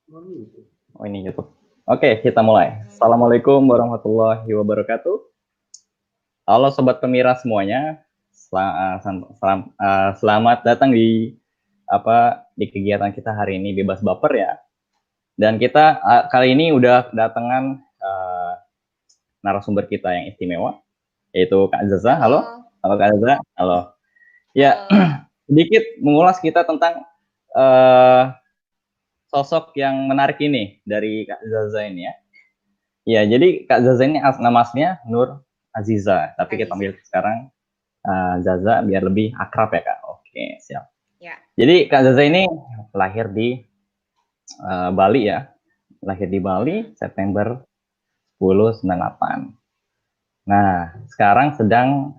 Oh ini YouTube. Oke, kita mulai. Assalamualaikum warahmatullahi wabarakatuh. Halo Sobat Pemira semuanya. Selamat datang di kegiatan kita hari ini Bebas Baper ya. Dan kita kali ini udah kedatangan narasumber kita yang istimewa, yaitu Kak Zaza. Halo. Halo Kak Zaza. Halo. Ya, sedikit mengulas kita tentang sosok yang menarik ini dari Kak Zaza ini ya. Ya, jadi Kak Zaza ini nama aslinya Nur Aziza, tapi kita panggil sekarang Zaza biar lebih akrab ya Kak. Oke, siap. Ya. Jadi Kak Zaza ini lahir di Bali ya. Lahir di Bali September 1098. Nah, sekarang sedang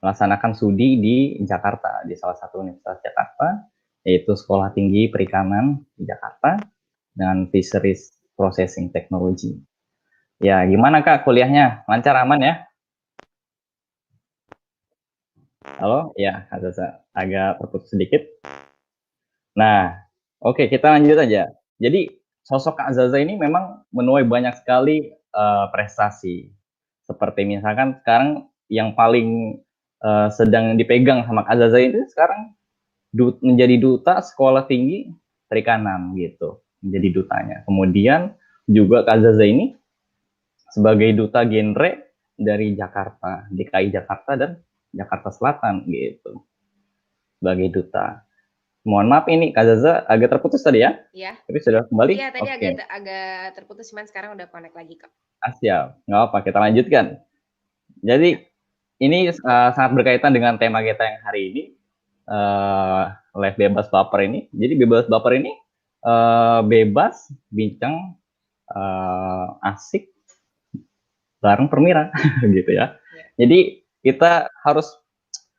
melaksanakan studi di Jakarta, di salah satu universitas Jakarta, yaitu Sekolah Tinggi Perikanan di Jakarta dengan Fisheries Processing Technology. Ya, gimana Kak kuliahnya? Lancar, aman ya? Halo? Ya, agak terputus sedikit. Nah, oke, kita lanjut aja. Jadi, sosok Kak Zaza ini memang menuai banyak sekali prestasi. Seperti misalkan sekarang yang paling sedang dipegang sama Kak Zaza itu sekarang menjadi duta Sekolah Tinggi Perikanan gitu, menjadi dutanya. Kemudian juga Kak Zaza ini sebagai duta genre dari Jakarta, DKI Jakarta dan Jakarta Selatan gitu, sebagai duta. Mohon maaf ini Kak Zaza agak terputus tadi ya? Iya. Tapi sudah kembali? Iya, tadi agak terputus, cuman sekarang udah connect lagi kok. Siap, nggak apa, kita lanjutkan. Jadi ini sangat berkaitan dengan tema kita yang hari ini, live bebas baper ini. Jadi bebas baper ini bebas, bincang, asik, bareng Permira gitu ya. Jadi kita harus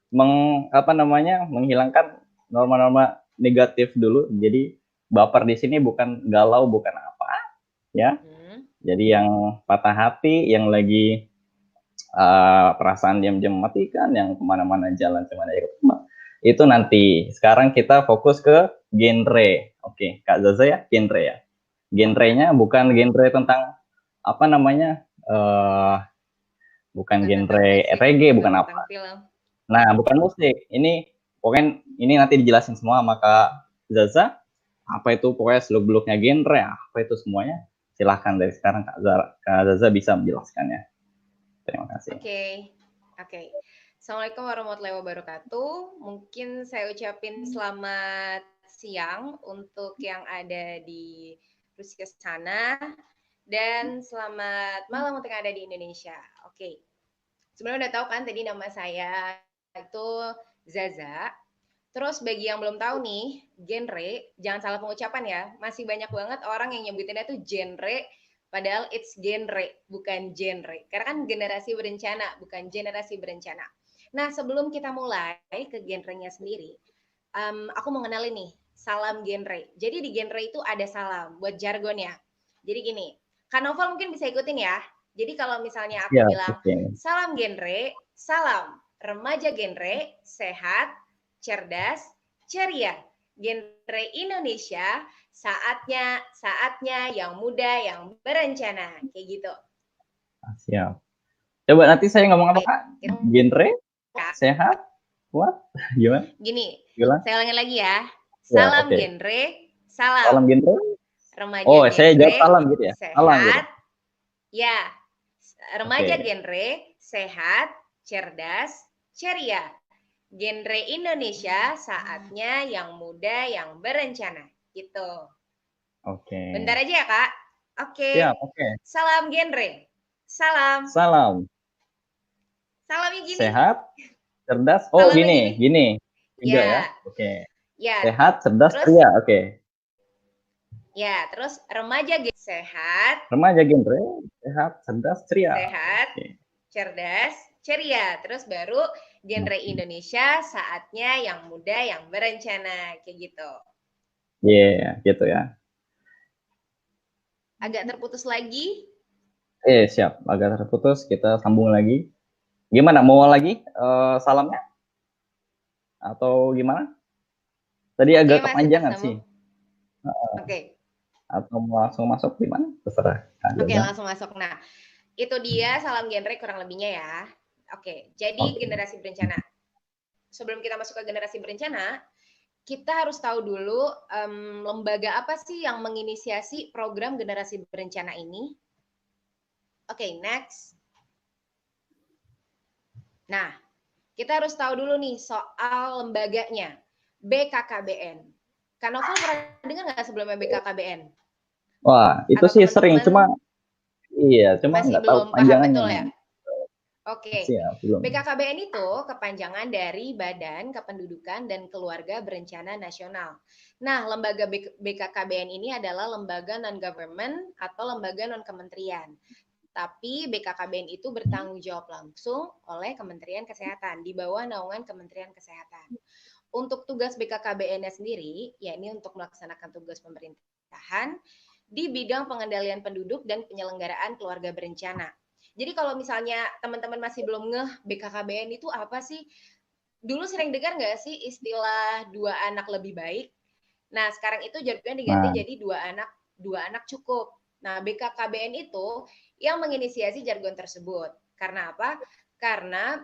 menghilangkan norma-norma negatif dulu. Jadi baper di sini bukan galau, bukan apa ya. Jadi yang patah hati, yang lagi perasaan diam-diam matikan, yang kemana-mana jalan cuma aja itu nanti. Sekarang kita fokus ke genre. Oke, Kak Zaza ya, genre ya. Genrenya bukan genre tentang apa namanya, bukan genre reggae, bukan apa. Nah, bukan musik. Ini pokoknya ini nanti dijelasin semua sama Kak Zaza. Apa itu pokoknya seluk-beluknya genre, apa itu semuanya. Silahkan dari sekarang Kak Zaza bisa menjelaskannya. Terima kasih. Oke. Assalamualaikum warahmatullahi wabarakatuh. Mungkin saya ucapin selamat siang untuk yang ada di Rusia sana dan selamat malam untuk yang ada di Indonesia. Oke. Sebenarnya udah tahu kan tadi nama saya itu Zaza. Terus bagi yang belum tahu nih, genre, jangan salah pengucapan ya. Masih banyak banget orang yang nyebutinnya tuh genre, padahal it's genre, bukan genre. Karena kan generasi berencana, bukan generasi berencana. Nah, sebelum kita mulai ke genrenya sendiri, aku mau kenalin nih, salam genre. Jadi di genre itu ada salam buat jargonnya. Jadi gini, Kak Novel mungkin bisa ikutin ya. Jadi kalau misalnya aku bilang, salam genre, salam remaja genre, sehat, cerdas, ceria. Genre Indonesia, saatnya yang muda, yang berencana. Kayak gitu. Siap. Coba nanti saya ngomong apa Kak? Genre, sehat, kuat, gimana? Gini, saya ulangin lagi ya. Salam genre, salam. Salam genre. Remaja genre, saya jawab salam gitu ya? Sehat. Salam gitu. Ya, remaja genre, sehat, cerdas, ceria. Genre Indonesia, saatnya yang muda, yang berencana. Gitu. Bentar aja ya, Kak. Siap, Salam genre. Salam. Salamnya gini. Sehat, cerdas. Oh, gini. Tiga ya. Ya. Sehat, cerdas, ceria. Ya, terus remaja genre sehat. Remaja genre, sehat, cerdas, ceria. Sehat, cerdas, ceria. Terus baru genre Indonesia, saatnya yang muda, yang berencana. Kayak gitu. Iya, gitu ya. Agak terputus lagi. Siap. Agak terputus, kita sambung lagi. Gimana? Mau lagi salamnya? Atau gimana? Tadi agak kepanjangan sih. Oke. Atau mau langsung masuk gimana? Terserah Kak Oke, Zaza. langsung masuk. Nah, itu dia salam genre kurang lebihnya ya. Oke, jadi Oke. generasi berencana. Sebelum kita masuk ke generasi berencana, kita harus tahu dulu lembaga apa sih yang menginisiasi program generasi berencana ini. Oke, next. Nah, kita harus tahu dulu nih soal lembaganya, BKKBN. Kak Novel pernah dengar nggak sebelumnya BKKBN? Wah, itu Atau sih sering, teman-teman cuma masih nggak tahu belum paham panjangannya betul nih. ya? Oke, Masih ya, belum. BKKBN itu kepanjangan dari Badan Kependudukan dan Keluarga Berencana Nasional. Nah, lembaga BKKBN ini adalah lembaga non-government atau lembaga non-kementerian. Tapi BKKBN itu bertanggung jawab langsung oleh Kementerian Kesehatan, di bawah naungan Kementerian Kesehatan. Untuk tugas BKKBN-nya sendiri, yakni untuk melaksanakan tugas pemerintahan di bidang pengendalian penduduk dan penyelenggaraan keluarga berencana. Jadi kalau misalnya teman-teman masih belum ngeh BKKBN itu apa sih? Dulu sering dengar nggak sih istilah dua anak lebih baik? Nah, sekarang itu jargonnya diganti Nah, jadi dua anak cukup. Nah, BKKBN itu yang menginisiasi jargon tersebut. Karena apa? Karena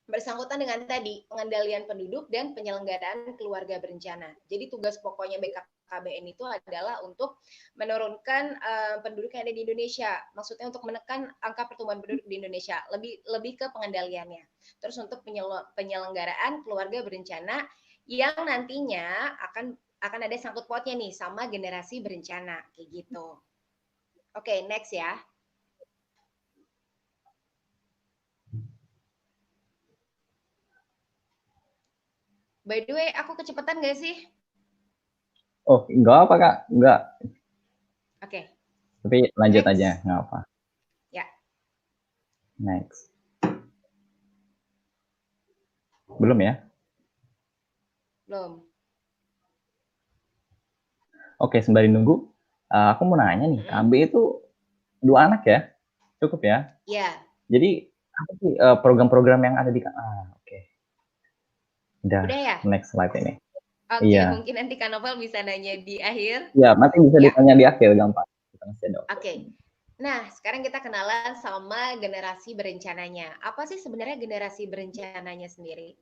bersangkutan dengan tadi pengendalian penduduk dan penyelenggaraan keluarga berencana. Jadi tugas pokoknya BKKBN itu adalah untuk menurunkan penduduk yang ada di Indonesia. Maksudnya untuk menekan angka pertumbuhan penduduk di Indonesia, lebih ke pengendaliannya. Terus untuk penyelenggaraan keluarga berencana yang nantinya akan ada sangkut pautnya nih sama generasi berencana kayak gitu. Oke, next ya. By the way, aku kecepatan gak sih? oh enggak apa Kak, enggak. Oke, Tapi lanjut aja, next. nggak apa. Ya, Next. Belum ya? belum. Oke, sembari nunggu, aku mau nanya nih, Mm-mm. KB itu 2 anak ya? Cukup ya? Ya, Jadi apa sih, program-program yang ada di oke. Udah, udah ya? next slide ini. Oke, Iya. mungkin nanti Kak Novel bisa nanya di akhir. Iya, nanti bisa Ya, ditanya di akhir gampang. Kita masih ada waktu. oke. Nah, sekarang kita kenalan sama generasi berencananya. Apa sih sebenarnya generasi berencananya sendiri?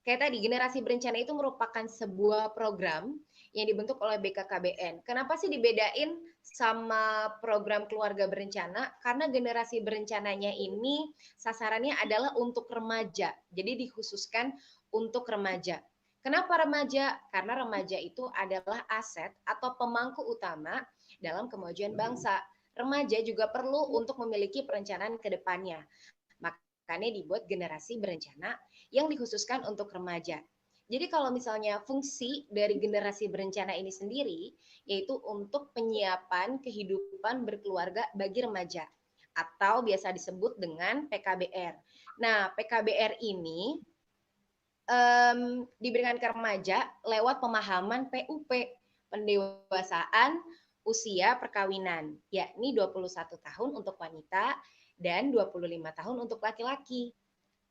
Kayak tadi, generasi berencana itu merupakan sebuah program yang dibentuk oleh BKKBN. Kenapa sih dibedain sama program keluarga berencana? Karena generasi berencananya ini sasarannya adalah untuk remaja. Jadi dikhususkan untuk remaja. Kenapa remaja? Karena remaja itu adalah aset atau pemangku utama dalam kemajuan bangsa. Remaja juga perlu untuk memiliki perencanaan ke depannya. Makanya dibuat generasi berencana yang dikhususkan untuk remaja. Jadi kalau misalnya fungsi dari generasi berencana ini sendiri yaitu untuk penyiapan kehidupan berkeluarga bagi remaja atau biasa disebut dengan PKBR. Nah, PKBR ini diberikan ke remaja lewat pemahaman PUP, pendewasaan usia perkawinan, yakni 21 tahun untuk wanita dan 25 tahun untuk laki-laki.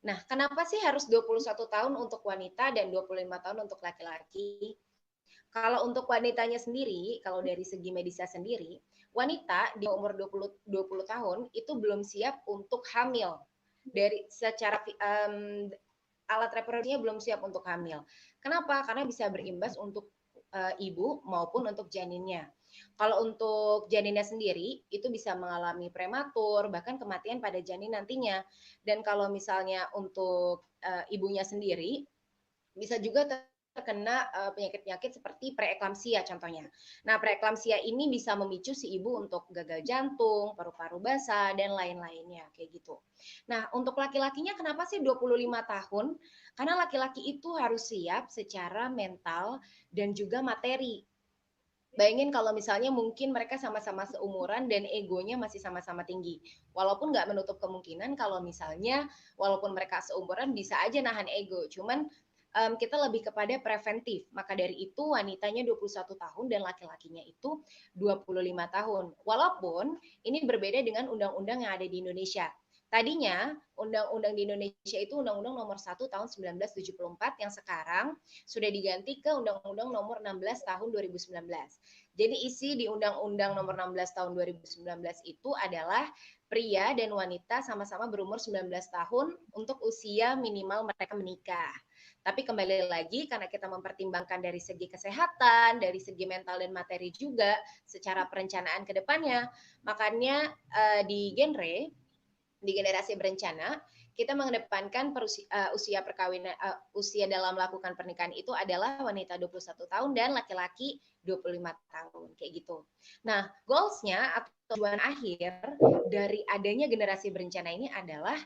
Nah, kenapa sih harus 21 tahun untuk wanita dan 25 tahun untuk laki-laki? Kalau untuk wanitanya sendiri, kalau dari segi medisnya sendiri, wanita di umur 20 tahun itu belum siap untuk hamil. Dari secara alat reproduksinya belum siap untuk hamil. Kenapa? Karena bisa berimbas untuk ibu maupun untuk janinnya. Kalau untuk janinnya sendiri itu bisa mengalami prematur bahkan kematian pada janin nantinya. Dan kalau misalnya untuk ibunya sendiri bisa juga terkena penyakit-penyakit seperti preeklamsia contohnya. Nah, preeklamsia ini bisa memicu si ibu untuk gagal jantung, paru-paru basah, dan lain-lainnya kayak gitu. Nah, untuk laki-lakinya kenapa sih 25 tahun? Karena laki-laki itu harus siap secara mental dan juga materi. Bayangin kalau misalnya mungkin mereka sama-sama seumuran dan egonya masih sama-sama tinggi. Walaupun nggak menutup kemungkinan kalau misalnya walaupun mereka seumuran bisa aja nahan ego. Cuman kita lebih kepada preventif. Maka dari itu wanitanya 21 tahun dan laki-lakinya itu 25 tahun. Walaupun ini berbeda dengan undang-undang yang ada di Indonesia. Tadinya undang-undang di Indonesia itu Undang-Undang Nomor 1 Tahun 1974 yang sekarang sudah diganti ke Undang-Undang Nomor 16 Tahun 2019. Jadi isi di Undang-Undang Nomor 16 Tahun 2019 itu adalah pria dan wanita sama-sama berumur 19 tahun untuk usia minimal mereka menikah. Tapi kembali lagi karena kita mempertimbangkan dari segi kesehatan, dari segi mental dan materi juga secara perencanaan ke depannya, makanya di generasi berencana kita mengedepankan usia perkawinan usia dalam melakukan pernikahan itu adalah wanita 21 tahun dan laki-laki 25 tahun kayak gitu. Nah, goalsnya atau tujuan akhir dari adanya generasi berencana ini adalah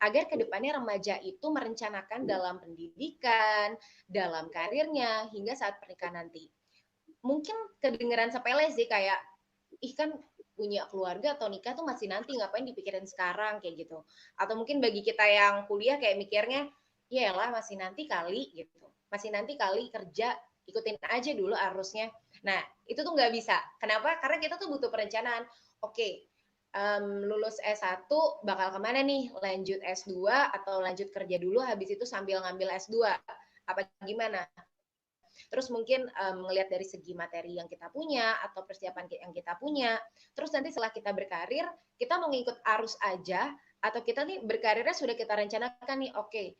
agar kedepannya remaja itu merencanakan dalam pendidikan, dalam karirnya, hingga saat pernikahan nanti. Mungkin kedengeran sepele sih kayak, ih kan punya keluarga atau nikah tuh masih nanti, ngapain dipikirin sekarang kayak gitu. Atau mungkin bagi kita yang kuliah kayak mikirnya, ya lah masih nanti kali gitu. Masih nanti kali kerja, ikutin aja dulu arusnya. Nah, itu tuh nggak bisa. Kenapa? Karena kita tuh butuh perencanaan. Oke, lulus S1 bakal kemana nih? Lanjut S2 atau lanjut kerja dulu habis itu sambil ngambil S2? Apa gimana? Terus mungkin ngelihat dari segi materi yang kita punya atau persiapan yang kita punya. Terus nanti setelah kita berkarir, kita mau ngikut arus aja atau kita nih berkarirnya sudah kita rencanakan nih, oke.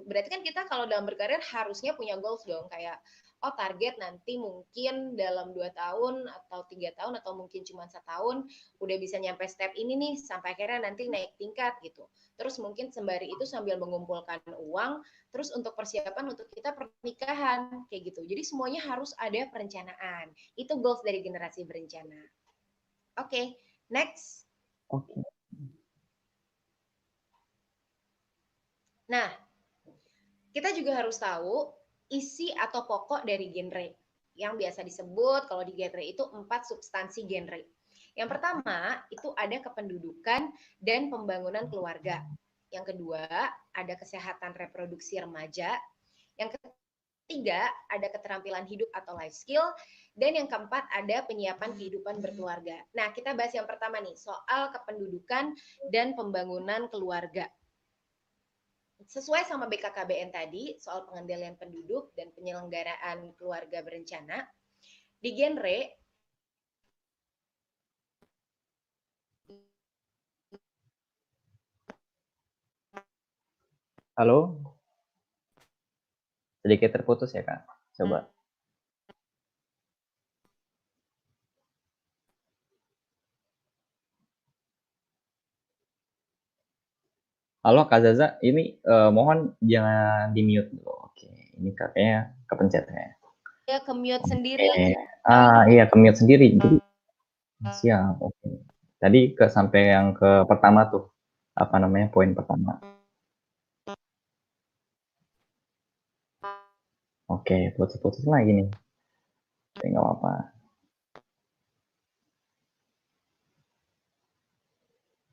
Berarti kan kita kalau dalam berkarir harusnya punya goals dong, kayak oh target nanti mungkin dalam 2 tahun atau 3 tahun atau mungkin cuma setahun udah bisa nyampe step ini nih sampai akhirnya nanti naik tingkat gitu. Terus mungkin sembari itu sambil mengumpulkan uang, terus untuk persiapan untuk kita pernikahan kayak gitu. Jadi semuanya harus ada perencanaan. Itu goals dari generasi berencana. Oke, next. Oke. Nah, kita juga harus tahu isi atau pokok dari genre yang biasa disebut kalau di genre itu 4 substansi genre. Yang pertama itu ada kependudukan dan pembangunan keluarga. Yang kedua ada kesehatan reproduksi remaja. Yang ketiga ada keterampilan hidup atau life skill. Dan yang keempat ada penyiapan kehidupan berkeluarga. Nah, kita bahas yang pertama nih, soal kependudukan dan pembangunan keluarga. Sesuai sama BKKBN tadi, soal pengendalian penduduk dan penyelenggaraan keluarga berencana, di genre Halo? Sedikit terputus ya, Kak. Coba. Halo Kak Zaza, ini mohon jangan di-mute dulu. Oke, ini kayaknya kepencet ya. ya ke-mute sendiri. Iya, ke-mute sendiri. Jadi, siap, oke. Tadi sampai yang ke pertama tuh, apa namanya, poin pertama. Oke, putus-putus lagi nih. Oke, nggak apa-apa.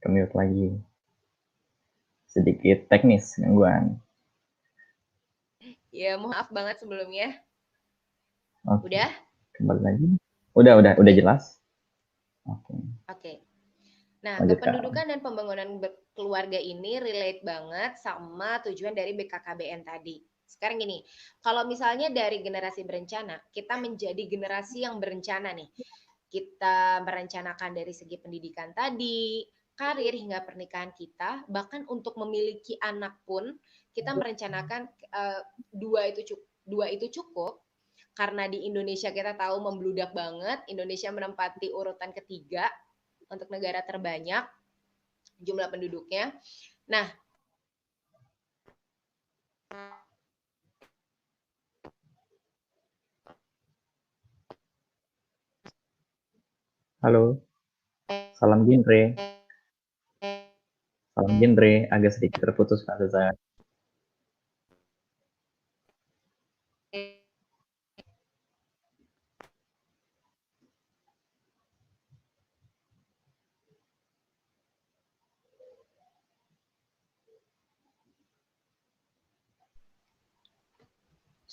Ke-mute lagi. Sedikit teknis gangguan. Ya, maaf banget sebelumnya. Oke. Udah? Kembali lagi. Udah jelas. Oke. Oke. Nah, Lanjut, Kak. kependudukan dan pembangunan keluarga ini relate banget sama tujuan dari BKKBN tadi. Sekarang gini, kalau misalnya dari generasi berencana, kita menjadi generasi yang berencana nih. Kita merencanakan dari segi pendidikan tadi, karir hingga pernikahan kita, bahkan untuk memiliki anak pun kita merencanakan dua itu cukup karena di Indonesia kita tahu membludak banget, Indonesia menempati urutan ketiga untuk negara terbanyak jumlah penduduknya. Nah, Halo. Salam genre. Salam genre, agak sedikit terputus Kak Zaza.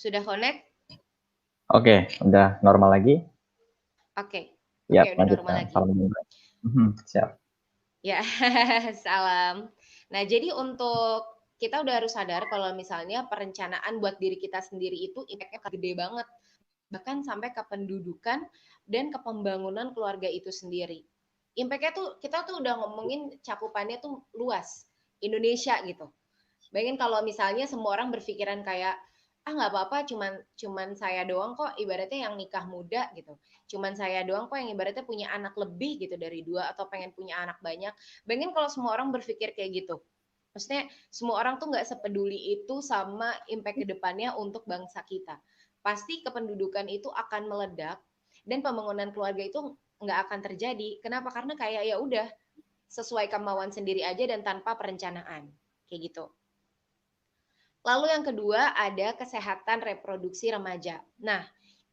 sudah connect? Oke, udah normal lagi? Oke. Ya, Oke, udah normal lanjutkan. lagi. Salam genre. Siap. Ya, salam. Nah, jadi untuk kita udah harus sadar kalau misalnya perencanaan buat diri kita sendiri itu impact-nya gede banget, bahkan sampai ke pendudukan dan ke pembangunan keluarga itu sendiri. Impact-nya tuh kita tuh udah ngomongin cakupannya tuh luas, Indonesia gitu. Bayangin kalau misalnya semua orang berpikiran kayak ah nggak apa-apa cuman cuman saya doang kok ibaratnya yang nikah muda gitu. Cuman saya doang kok yang ibaratnya punya anak lebih gitu dari dua atau pengen punya anak banyak. Bayangin kalau semua orang berpikir kayak gitu. Maksudnya semua orang tuh nggak sepeduli itu sama impact ke depannya untuk bangsa kita. Pasti kependudukan itu akan meledak dan pembangunan keluarga itu nggak akan terjadi. Kenapa? Karena kayak ya udah sesuai kemauan sendiri aja dan tanpa perencanaan. Kayak gitu. Lalu yang kedua ada kesehatan reproduksi remaja. Nah,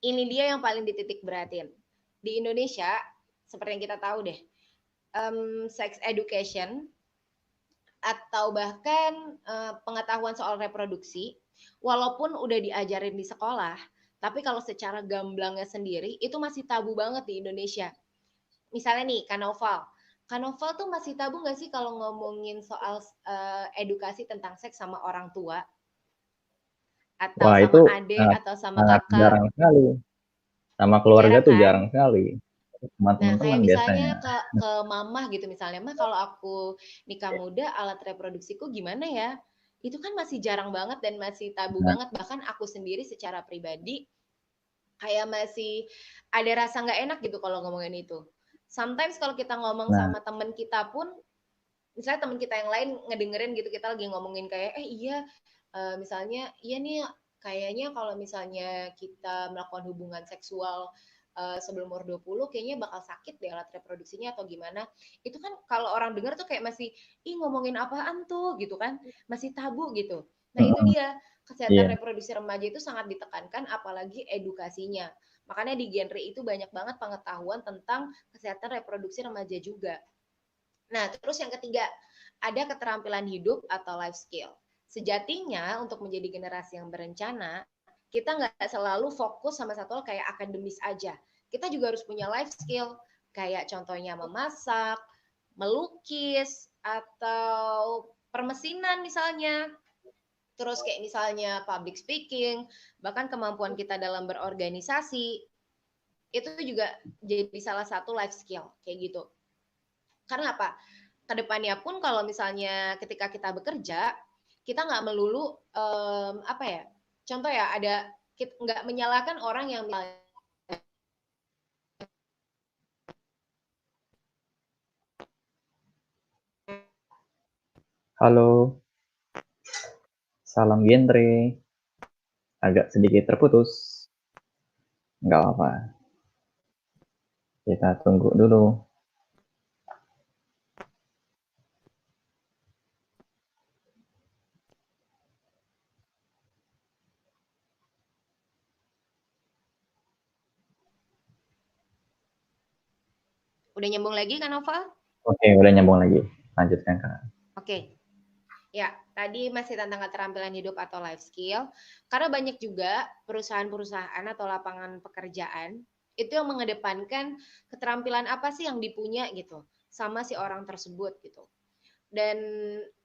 ini dia yang paling dititik beratin. Di Indonesia, seperti yang kita tahu deh, sex education atau bahkan pengetahuan soal reproduksi, walaupun udah diajarin di sekolah, tapi kalau secara gamblangnya sendiri itu masih tabu banget di Indonesia. Misalnya nih, Kanoval. Kanoval tuh masih tabu nggak sih kalau ngomongin soal edukasi tentang seks sama orang tua? Atau Wah, sama itu adik sangat atau sama sangat kakak, jarang sekali. Sama keluarga jarang tuh kan? jarang sekali. Sama Nah, teman-teman kayak misalnya biasanya. ke mamah gitu misalnya, "Mah kalau aku nikah muda alat reproduksiku gimana ya?" Itu kan masih jarang banget dan masih tabu Nah, banget. Bahkan aku sendiri secara pribadi kayak masih ada rasa nggak enak gitu kalau ngomongin itu. Sometimes kalau kita ngomong nah, sama temen kita pun, misalnya temen kita yang lain ngedengerin gitu kita lagi ngomongin kayak, iya, misalnya, iya nih kayaknya kalau misalnya kita melakukan hubungan seksual sebelum umur 20 kayaknya bakal sakit deh alat reproduksinya atau gimana. Itu kan kalau orang denger tuh kayak masih, ih ngomongin apaan tuh gitu kan, masih tabu gitu. Nah itu mm-mm, dia, kesehatan iya. reproduksi remaja itu sangat ditekankan apalagi edukasinya. Makanya di genre itu banyak banget pengetahuan tentang kesehatan reproduksi remaja juga. Nah, terus yang ketiga, ada keterampilan hidup atau life skill. Sejatinya untuk menjadi generasi yang berencana, kita nggak selalu fokus sama satu hal kayak akademis aja. Kita juga harus punya life skill, kayak contohnya memasak, melukis, atau permesinan misalnya. Terus kayak misalnya public speaking, bahkan kemampuan kita dalam berorganisasi, itu juga jadi salah satu life skill, kayak gitu. Karena apa? Kedepannya pun kalau misalnya ketika kita bekerja, kita nggak melulu apa ya? Contoh ya ada nggak menyalahkan orang yang Halo, salam genre. Agak sedikit terputus. Nggak apa-apa. Kita tunggu dulu. udah nyambung lagi kan Nova? Oke, udah nyambung lagi. Lanjutkan, Kak. Oke. Ya, tadi masih tentang keterampilan hidup atau life skill. Karena banyak juga perusahaan-perusahaan atau lapangan pekerjaan itu yang mengedepankan keterampilan apa sih yang dipunya gitu sama si orang tersebut gitu. Dan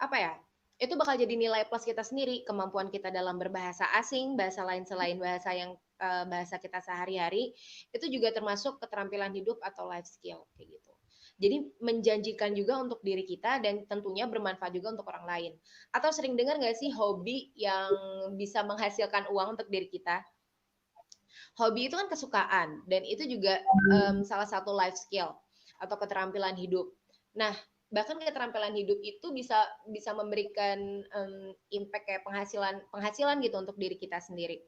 apa ya, itu bakal jadi nilai plus kita sendiri, kemampuan kita dalam berbahasa asing, bahasa lain selain bahasa yang bahasa kita sehari-hari, itu juga termasuk keterampilan hidup atau life skill kayak gitu. Jadi menjanjikan juga untuk diri kita dan tentunya bermanfaat juga untuk orang lain. Atau sering dengar nggak sih hobi yang bisa menghasilkan uang untuk diri kita? Hobi itu kan kesukaan dan itu juga salah satu life skill atau keterampilan hidup. Nah, bahkan keterampilan hidup itu bisa bisa memberikan impact kayak penghasilan penghasilan gitu untuk diri kita sendiri.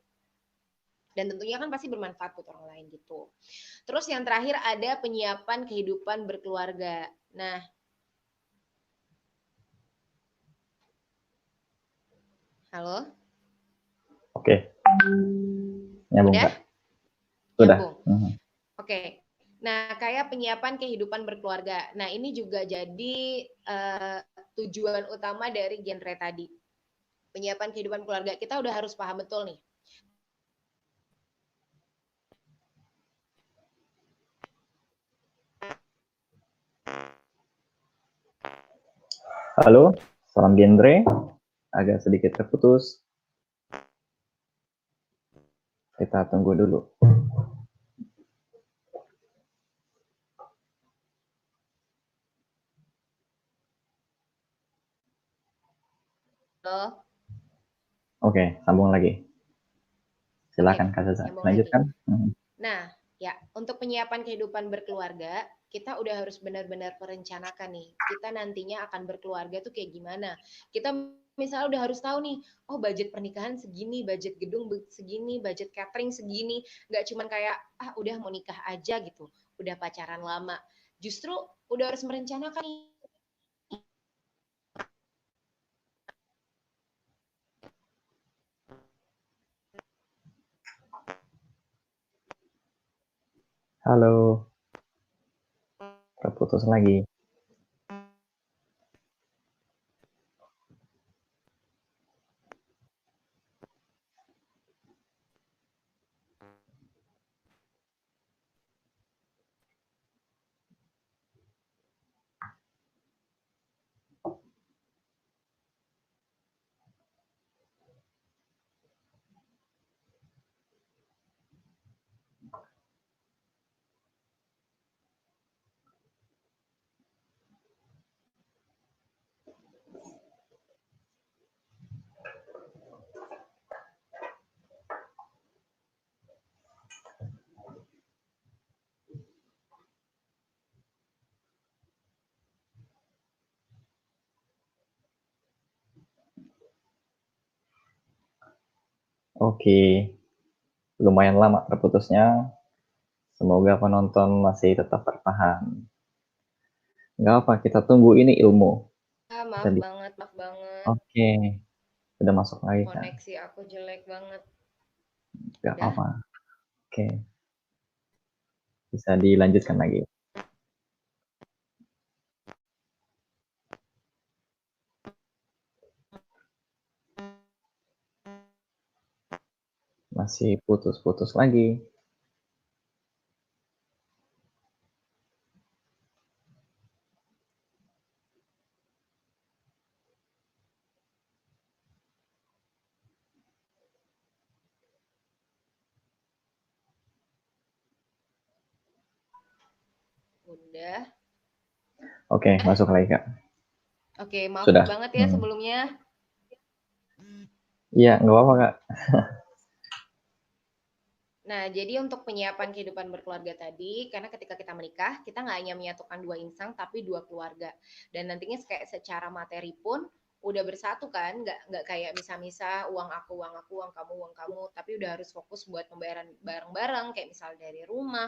Dan tentunya kan pasti bermanfaat buat orang lain gitu. Terus yang terakhir ada penyiapan kehidupan berkeluarga. Nah, halo? Oke, nyambung, Udah? Kak. Sudah. Nyambung. Mhm. Oke. Nah, kayak penyiapan kehidupan berkeluarga. Nah, ini juga jadi tujuan utama dari genre tadi. Penyiapan kehidupan keluarga. Kita udah harus paham betul nih. Halo, salam genre. Agak sedikit terputus. Kita tunggu dulu. Halo? Oke, sambung lagi. Oke, Silakan Kak Zaza, nyambung lagi. lanjutkan. Nah, ya, untuk penyiapan kehidupan berkeluarga, kita udah harus benar-benar merencanakan nih. Kita nantinya akan berkeluarga tuh kayak gimana. Kita misalnya udah harus tahu nih, oh budget pernikahan segini, budget gedung segini, budget catering segini. Nggak cuman kayak, ah udah mau nikah aja gitu, udah pacaran lama. Justru udah harus merencanakan nih. Halo, terputus lagi. Oke, lumayan lama terputusnya. Semoga penonton masih tetap bertahan. Nggak apa, kita tunggu ini ilmu. Ah, maaf Jadi, banget, maaf banget. oke, udah masuk lagi Kak. Koneksi aku jelek banget. Nggak Udah? apa-apa. Oke, bisa dilanjutkan lagi. Masih putus-putus lagi. Udah. Oke, masuk lagi Kak. Oke, maaf Sudah. banget ya sebelumnya. Iya, nggak apa-apa Kak. Nah, jadi untuk penyiapan kehidupan berkeluarga tadi, karena ketika kita menikah, kita nggak hanya menyatukan dua insan, tapi dua keluarga. Dan nantinya kayak secara materi pun udah bersatu kan, nggak kayak misah-misah uang aku, uang kamu, tapi udah harus fokus buat pembayaran bareng-bareng, kayak misal dari rumah,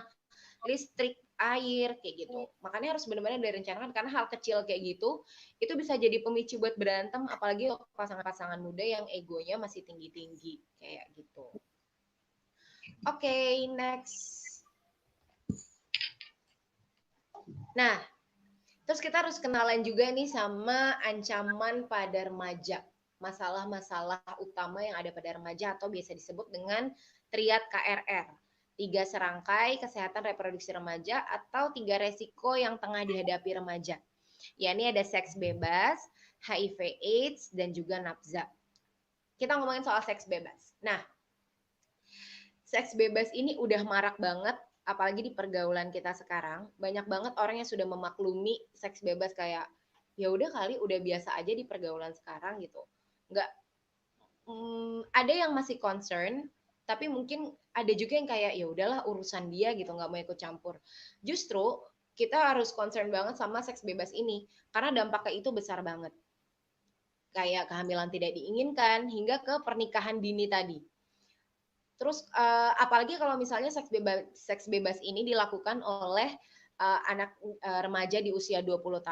listrik, air, kayak gitu. Makanya harus benar-benar direncanakan, karena hal kecil kayak gitu, itu bisa jadi pemicu buat berantem, apalagi pasangan-pasangan muda yang egonya masih tinggi-tinggi, kayak gitu. Oke, next. Nah, terus kita harus kenalan juga nih sama ancaman pada remaja. Masalah-masalah utama yang ada pada remaja atau biasa disebut dengan triad KRR. 3 serangkai kesehatan reproduksi remaja atau 3 resiko yang tengah dihadapi remaja. Ya, ini ada seks bebas, HIV AIDS, dan juga nafza. Kita ngomongin soal seks bebas. Nah, seks bebas ini udah marak banget, apalagi di pergaulan kita sekarang. Banyak banget orang yang sudah memaklumi seks bebas, kayak ya udah kali, udah biasa aja di pergaulan sekarang gitu. Nggak, ada yang masih concern, tapi mungkin ada juga yang kayak ya udahlah urusan dia gitu, nggak mau ikut campur. Justru kita harus concern banget sama seks bebas ini karena dampaknya itu besar banget. Kayak kehamilan tidak diinginkan hingga ke pernikahan dini tadi. Terus apalagi kalau misalnya seks bebas ini dilakukan oleh anak remaja di usia 20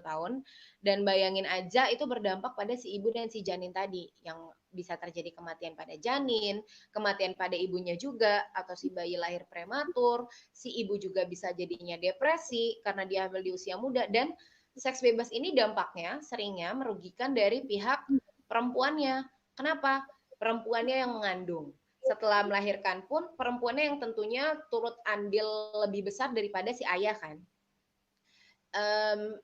tahun, dan bayangin aja itu berdampak pada si ibu dan si janin tadi, yang bisa terjadi kematian pada janin, kematian pada ibunya juga, atau si bayi lahir prematur, si ibu juga bisa jadinya depresi karena dia hamil di usia muda. Dan seks bebas ini dampaknya seringnya merugikan dari pihak perempuannya. Kenapa? Perempuannya yang mengandung. Setelah melahirkan pun perempuannya yang tentunya turut andil lebih besar daripada si ayah kan. Um,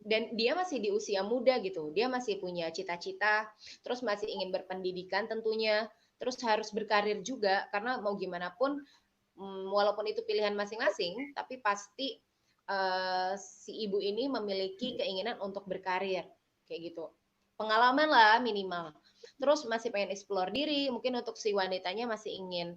dan dia masih di usia muda gitu, dia masih punya cita-cita, terus masih ingin berpendidikan tentunya, terus harus berkarir juga karena mau gimana pun walaupun itu pilihan masing-masing, tapi pasti si ibu ini memiliki keinginan untuk berkarir kayak gitu. Pengalaman lah minimal. Terus masih pengen explore diri, mungkin untuk si wanitanya masih ingin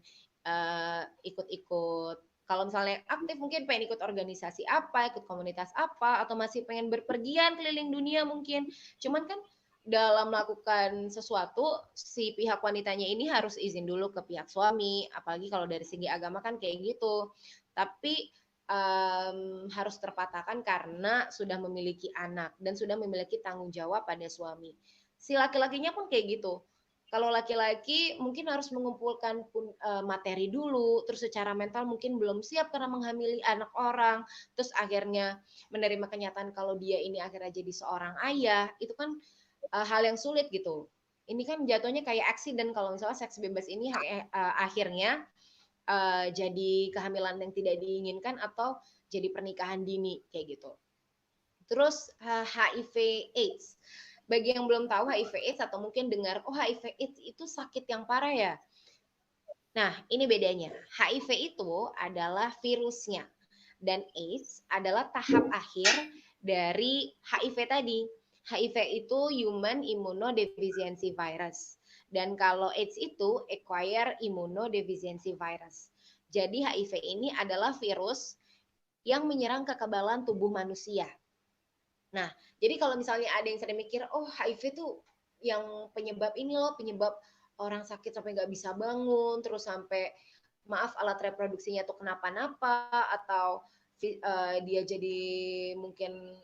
ikut-ikut kalau misalnya aktif mungkin pengen ikut organisasi apa, ikut komunitas apa, atau masih pengen berpergian keliling dunia mungkin. Cuman kan dalam melakukan sesuatu, si pihak wanitanya ini harus izin dulu ke pihak suami, apalagi kalau dari segi agama kan kayak gitu. Tapi harus terpatahkan karena sudah memiliki anak dan sudah memiliki tanggung jawab pada suami. Si laki-lakinya pun kayak gitu. Kalau laki-laki mungkin harus mengumpulkan materi dulu, terus secara mental mungkin belum siap karena menghamili anak orang, terus akhirnya menerima kenyataan kalau dia ini akhirnya jadi seorang ayah, itu kan hal yang sulit gitu. Ini kan jatuhnya kayak aksiden kalau misalnya seks bebas ini akhirnya jadi kehamilan yang tidak diinginkan atau jadi pernikahan dini kayak gitu. Terus HIV/AIDS. Bagi yang belum tahu HIV/AIDS atau mungkin dengar, oh HIV/AIDS itu sakit yang parah ya. Nah, ini bedanya. HIV itu adalah virusnya dan AIDS adalah tahap akhir dari HIV tadi. HIV itu Human Immunodeficiency Virus. Dan kalau AIDS itu Acquired Immunodeficiency Virus. Jadi HIV ini adalah virus yang menyerang kekebalan tubuh manusia. Nah, jadi kalau misalnya ada yang sering mikir, oh HIV tuh yang penyebab ini loh, penyebab orang sakit sampai nggak bisa bangun, terus sampai maaf alat reproduksinya tuh kenapa-napa, atau dia jadi mungkin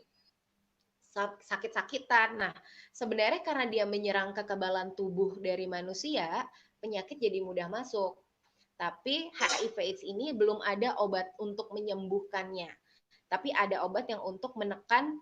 sakit-sakitan. Nah, sebenarnya karena dia menyerang kekebalan tubuh dari manusia, penyakit jadi mudah masuk. Tapi HIV/AIDS ini belum ada obat untuk menyembuhkannya. Tapi ada obat yang untuk menekan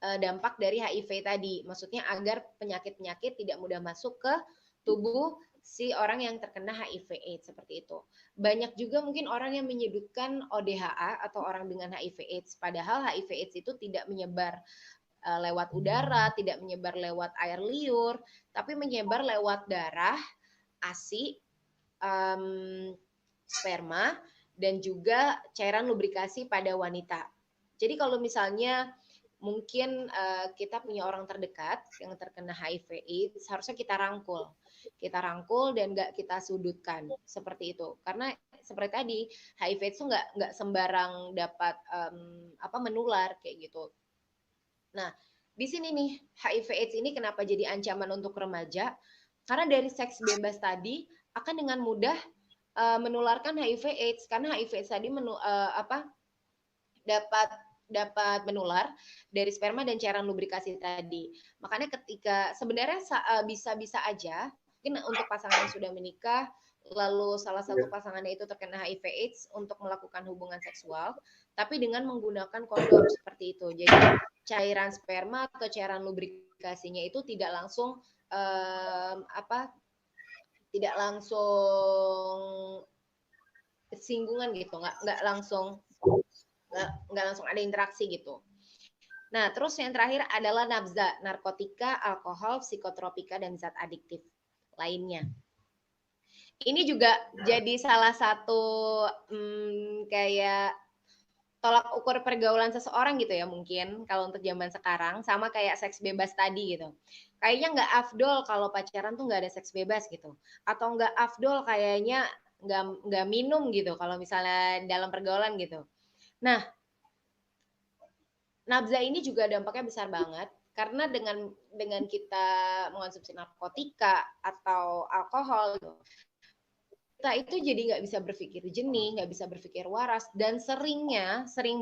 dampak dari HIV tadi. Maksudnya agar penyakit-penyakit tidak mudah masuk ke tubuh si orang yang terkena HIV/AIDS seperti itu. Banyak juga mungkin orang yang menyebutkan ODHA atau orang dengan HIV/AIDS, padahal HIV/AIDS itu tidak menyebar lewat udara, tidak menyebar lewat air liur, tapi menyebar lewat darah, ASI, sperma, dan juga cairan lubrikasi pada wanita. Jadi kalau misalnya mungkin kita punya orang terdekat yang terkena HIV/AIDS, harusnya kita rangkul dan nggak kita sudutkan seperti itu. Karena seperti tadi HIV itu nggak sembarang dapat menular kayak gitu. Nah di sini nih HIV/AIDS ini kenapa jadi ancaman untuk remaja? Karena dari seks bebas tadi akan dengan mudah menularkan HIV/AIDS karena HIV/AIDS tadi dapat menular dari sperma dan cairan lubrikasi tadi. Makanya ketika sebenarnya bisa-bisa aja mungkin untuk pasangan yang sudah menikah lalu salah satu pasangannya itu terkena HIV/AIDS untuk melakukan hubungan seksual, tapi dengan menggunakan kondom seperti itu. Jadi cairan sperma atau cairan lubrikasinya itu tidak langsung tidak langsung singgungan gitu, nggak langsung ada interaksi gitu. Nah, terus yang terakhir adalah nafza, narkotika, alkohol, psikotropika, dan zat adiktif lainnya. Ini juga jadi salah satu kayak tolak ukur pergaulan seseorang gitu ya mungkin kalau untuk zaman sekarang, sama kayak seks bebas tadi gitu. Kayaknya nggak afdol kalau pacaran tuh nggak ada seks bebas gitu. Atau nggak afdol kayaknya nggak minum gitu kalau misalnya dalam pergaulan gitu. Nah, nafza ini juga dampaknya besar banget karena dengan kita mengonsumsi narkotika atau alkohol gitu, kita itu jadi nggak bisa berpikir jernih, nggak bisa berpikir waras, dan sering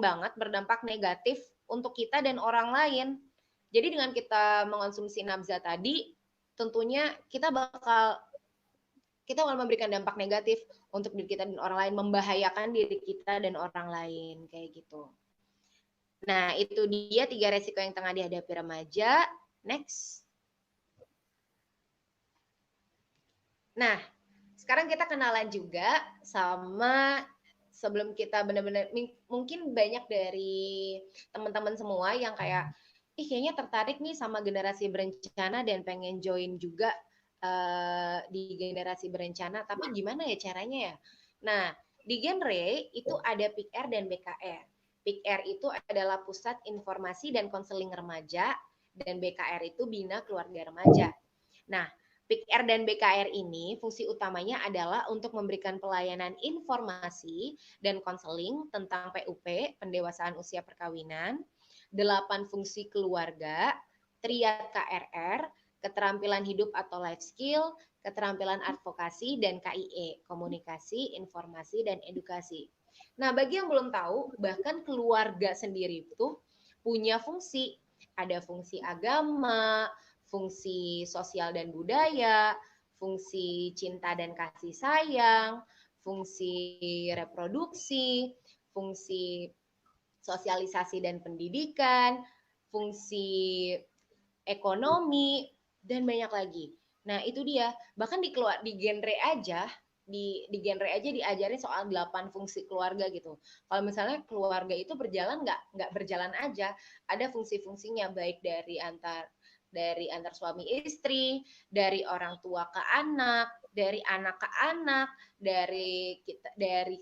banget berdampak negatif untuk kita dan orang lain. Jadi dengan kita mengonsumsi nafza tadi, tentunya kita bakal memberikan dampak negatif untuk diri kita dan orang lain, membahayakan diri kita dan orang lain kayak gitu. Nah, itu dia 3 resiko yang tengah dihadapi remaja. Next. Nah, sekarang kita kenalan juga sama sebelum kita benar-benar mungkin banyak dari teman-teman semua yang kayak kayaknya tertarik nih sama generasi berencana dan pengen join juga di generasi berencana, tapi gimana ya caranya ya? Nah, di genre itu ada PIK-R dan BKR. PIK-R itu adalah Pusat Informasi dan Konseling Remaja, dan BKR itu Bina Keluarga Remaja. Nah, PIK-R dan BKR ini fungsi utamanya adalah untuk memberikan pelayanan informasi dan konseling tentang PUP, pendewasaan usia perkawinan, 8 fungsi keluarga, triad KRR, keterampilan hidup atau life skill, keterampilan advokasi, dan KIE, komunikasi, informasi, dan edukasi. Nah, bagi yang belum tahu, bahkan keluarga sendiri itu punya fungsi. Ada fungsi agama, fungsi sosial dan budaya, fungsi cinta dan kasih sayang, fungsi reproduksi, fungsi sosialisasi dan pendidikan, fungsi ekonomi, dan banyak lagi. Nah, itu dia. Bahkan di genre aja, di genre aja diajarin soal 8 fungsi keluarga gitu. Kalau misalnya keluarga itu berjalan nggak berjalan aja, ada fungsi-fungsinya baik dari antar suami istri, dari orang tua ke anak, dari anak ke anak, dari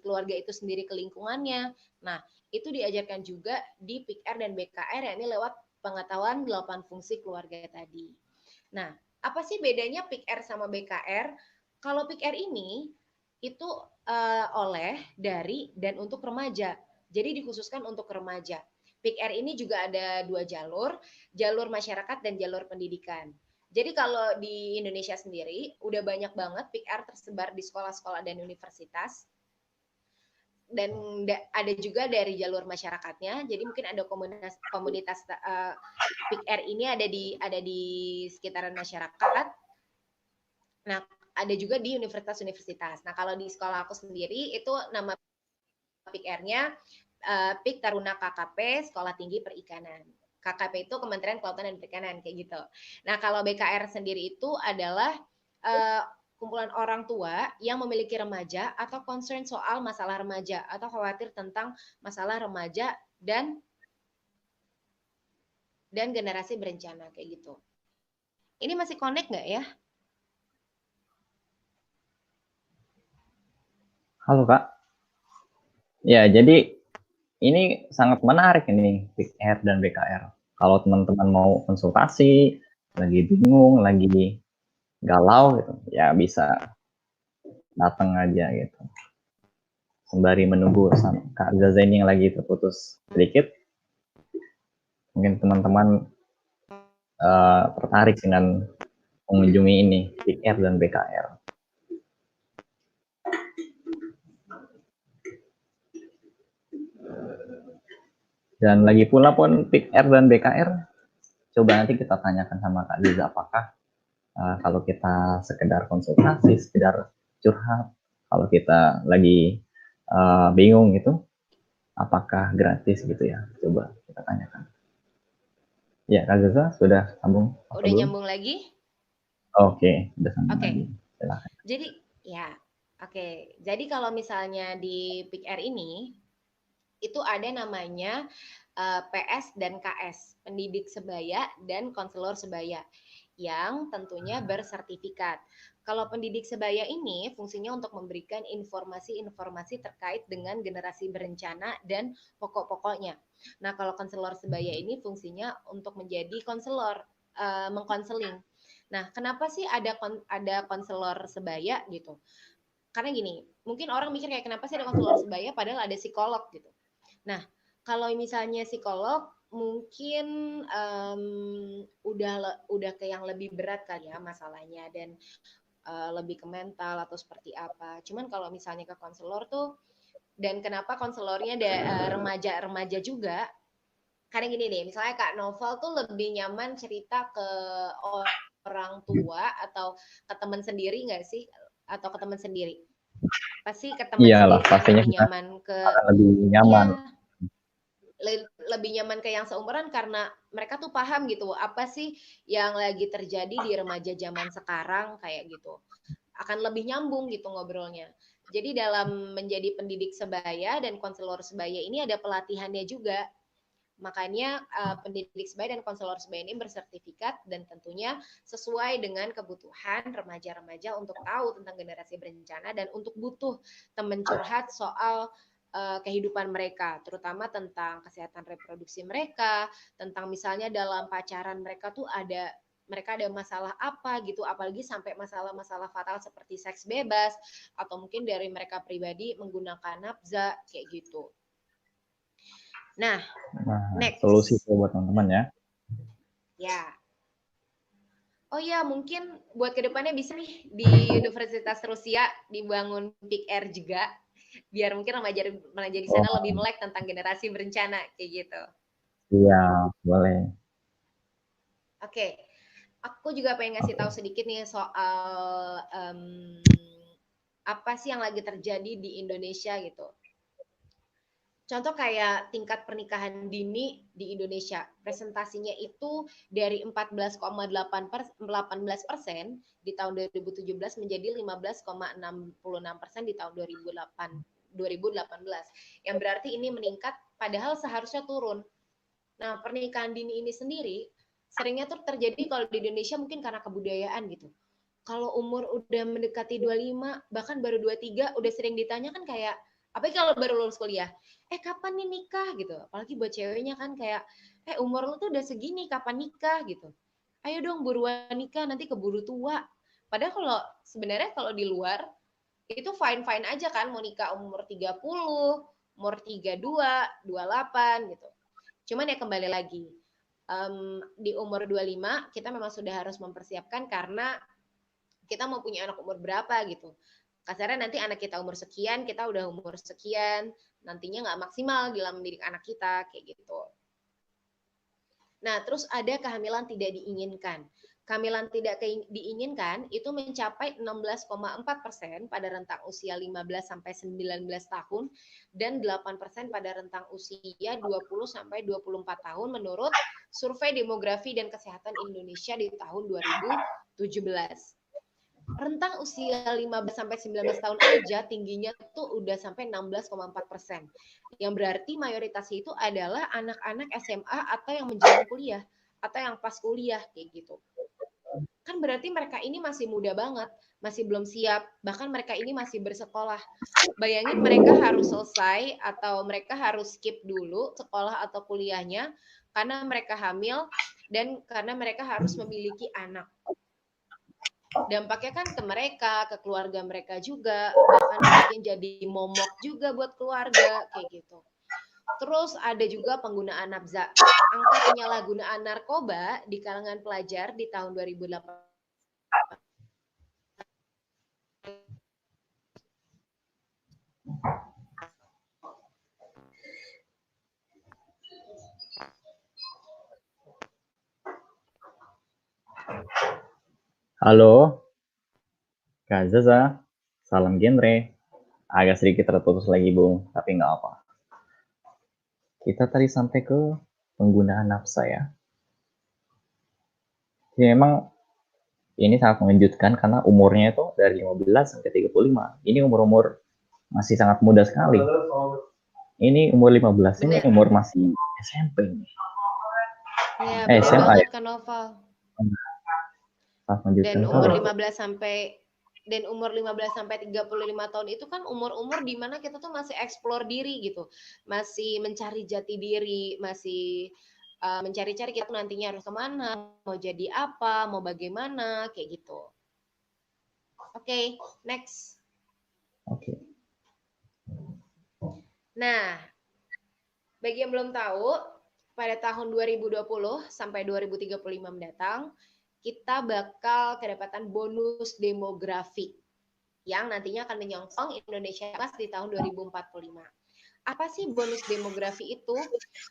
keluarga itu sendiri ke lingkungannya. Nah, itu diajarkan juga di PIK-R dan BKR, yakni lewat pengetahuan 8 fungsi keluarga tadi. Nah, apa sih bedanya PIK-R sama BKR? Kalau PIK-R ini itu oleh, dari, dan untuk remaja. Jadi dikhususkan untuk remaja. PIK-R ini juga ada 2 jalur masyarakat dan jalur pendidikan. Jadi kalau di Indonesia sendiri udah banyak banget PIK-R tersebar di sekolah-sekolah dan universitas, dan ada juga dari jalur masyarakatnya. Jadi mungkin ada komunitas PIK-R ini ada di sekitaran masyarakat. Nah, ada juga di universitas-universitas. Nah, kalau di sekolah aku sendiri itu nama PIK-R-nya PIK Taruna KKP Sekolah Tinggi Perikanan. KKP itu Kementerian Kelautan dan Perikanan kayak gitu. Nah, kalau BKR sendiri itu adalah kumpulan orang tua yang memiliki remaja atau concern soal masalah remaja atau khawatir tentang masalah remaja dan generasi berencana kayak gitu. Ini masih connect nggak ya? Halo Kak. Ya, jadi ini sangat menarik ini PIK-R dan BKR. Kalau teman-teman mau konsultasi, lagi bingung, lagi galau gitu, ya bisa datang aja gitu. Sembari menunggu Kak Zaza ini yang lagi terputus sedikit, mungkin teman-teman tertarik dengan mengunjungi ini PIK-R dan BKR. Dan lagi pula pun PIK-R dan BKR, coba nanti kita tanyakan sama Kak Zaza apakah kalau kita sekedar konsultasi, sekedar curhat, kalau kita lagi bingung gitu, apakah gratis gitu ya? Coba kita tanyakan. Ya, Kak Zaza sudah sambung? Udah nyambung lagi? Oke, udah sambung lagi. Silakan. Jadi ya, oke. Jadi kalau misalnya di PIK-R ini itu ada namanya PS dan KS, pendidik sebaya dan konselor sebaya, yang tentunya bersertifikat. Kalau pendidik sebaya ini fungsinya untuk memberikan informasi-informasi terkait dengan generasi berencana dan pokok-pokoknya. Nah, kalau konselor sebaya ini fungsinya untuk menjadi konselor, mengkonseling. Nah, kenapa sih ada konselor sebaya gitu? Karena gini, mungkin orang mikir kayak kenapa sih ada konselor sebaya padahal ada psikolog gitu. Nah, kalau misalnya psikolog mungkin udah ke yang lebih berat kali ya masalahnya, dan lebih ke mental atau seperti apa. Cuman kalau misalnya ke konselor tuh, dan kenapa konselornya remaja-remaja juga, karena gini nih, misalnya Kak Novel tuh lebih nyaman cerita ke orang tua atau ke teman sendiri nggak sih? Atau ke teman sendiri? Pasti ke teman Iyalah, sendiri kan, pastinya lebih kita nyaman ke, lebih nyaman. iya, lebih nyaman ke yang seumuran karena mereka tuh paham gitu apa sih yang lagi terjadi di remaja zaman sekarang kayak gitu. akan lebih nyambung gitu ngobrolnya. Jadi dalam menjadi pendidik sebaya dan konselor sebaya ini ada pelatihannya juga. Makanya pendidik sebaya dan konselor sebaya ini bersertifikat dan tentunya sesuai dengan kebutuhan remaja-remaja untuk tahu tentang generasi berencana dan untuk butuh teman curhat soal kehidupan mereka, terutama tentang kesehatan reproduksi mereka, tentang misalnya dalam pacaran mereka tuh mereka ada masalah apa gitu, apalagi sampai masalah-masalah fatal seperti seks bebas atau mungkin dari mereka pribadi menggunakan nafza kayak gitu. Nah, solusi next. buat teman-teman ya. Ya. Oh ya, mungkin buat kedepannya bisa nih di Universitas Rusia dibangun PIK-R juga, biar mungkin remaja di sana lebih melek tentang generasi berencana kayak gitu. Iya, boleh. Oke, aku juga pengen ngasih tahu sedikit nih soal apa sih yang lagi terjadi di Indonesia gitu. Contoh kayak tingkat pernikahan dini di Indonesia, presentasinya itu dari 14,18% di tahun 2017 menjadi 15,66% di tahun 2018. Yang berarti ini meningkat padahal seharusnya turun. Nah, pernikahan dini ini sendiri seringnya tuh terjadi kalau di Indonesia mungkin karena kebudayaan gitu. Kalau umur udah mendekati 25, bahkan baru 23 udah sering ditanya kan kayak apalagi kalau baru lulus kuliah, kapan nih nikah gitu. Apalagi buat ceweknya kan kayak umur lu tuh udah segini kapan nikah gitu. Ayo dong buruan nikah nanti keburu tua. Padahal kalau sebenarnya kalau di luar itu fine-fine aja kan mau nikah umur 30, umur 32, 28 gitu. Cuman ya kembali lagi, di umur 25 kita memang sudah harus mempersiapkan karena kita mau punya anak umur berapa gitu. Kasarnya nanti anak kita umur sekian, kita udah umur sekian, nantinya nggak maksimal dalam mendidik anak kita, kayak gitu. Nah, terus ada kehamilan tidak diinginkan. Kehamilan tidak diinginkan itu mencapai 16,4% pada rentang usia 15 sampai 19 tahun dan 8% pada rentang usia 20 sampai 24 tahun menurut Survei Demografi dan Kesehatan Indonesia di tahun 2017. Rentang usia 15 sampai 19 tahun aja tingginya tuh udah sampai 16,4%. Yang berarti mayoritasnya itu adalah anak-anak SMA atau yang menjelang kuliah atau yang pas kuliah kayak gitu. Kan berarti mereka ini masih muda banget, masih belum siap, bahkan mereka ini masih bersekolah. Bayangin mereka harus selesai atau mereka harus skip dulu sekolah atau kuliahnya karena mereka hamil dan karena mereka harus memiliki anak. Dampaknya kan ke mereka, ke keluarga mereka juga, bahkan mungkin jadi momok juga buat keluarga, kayak gitu. Terus ada juga penggunaan nafza. Angka penyalahgunaan narkoba di kalangan pelajar di tahun 2008. Halo, Kak Zaza, salam genre. Agak sedikit terputus lagi, Bung, tapi nggak apa. Kita tadi sampai ke penggunaan nafsa ya. Jadi memang ini sangat mengejutkan karena umurnya itu dari 15 sampai 35. Ini umur-umur masih sangat muda sekali. Ini umur 15 ini umur masih SMP. Ya, benar SMA banget ya. kan Noval. Dan umur 15 sampai 35 tahun itu kan umur-umur di mana kita tuh masih explore diri gitu. Masih mencari jati diri, masih mencari-cari kita nantinya harus kemana, mau jadi apa, mau bagaimana, kayak gitu. Oke, next. Oke. Nah, bagi yang belum tahu, pada tahun 2020 sampai 2035 mendatang, kita bakal kedapatan bonus demografi yang nantinya akan menyongsong Indonesia Emas di tahun 2045. Apa sih bonus demografi itu?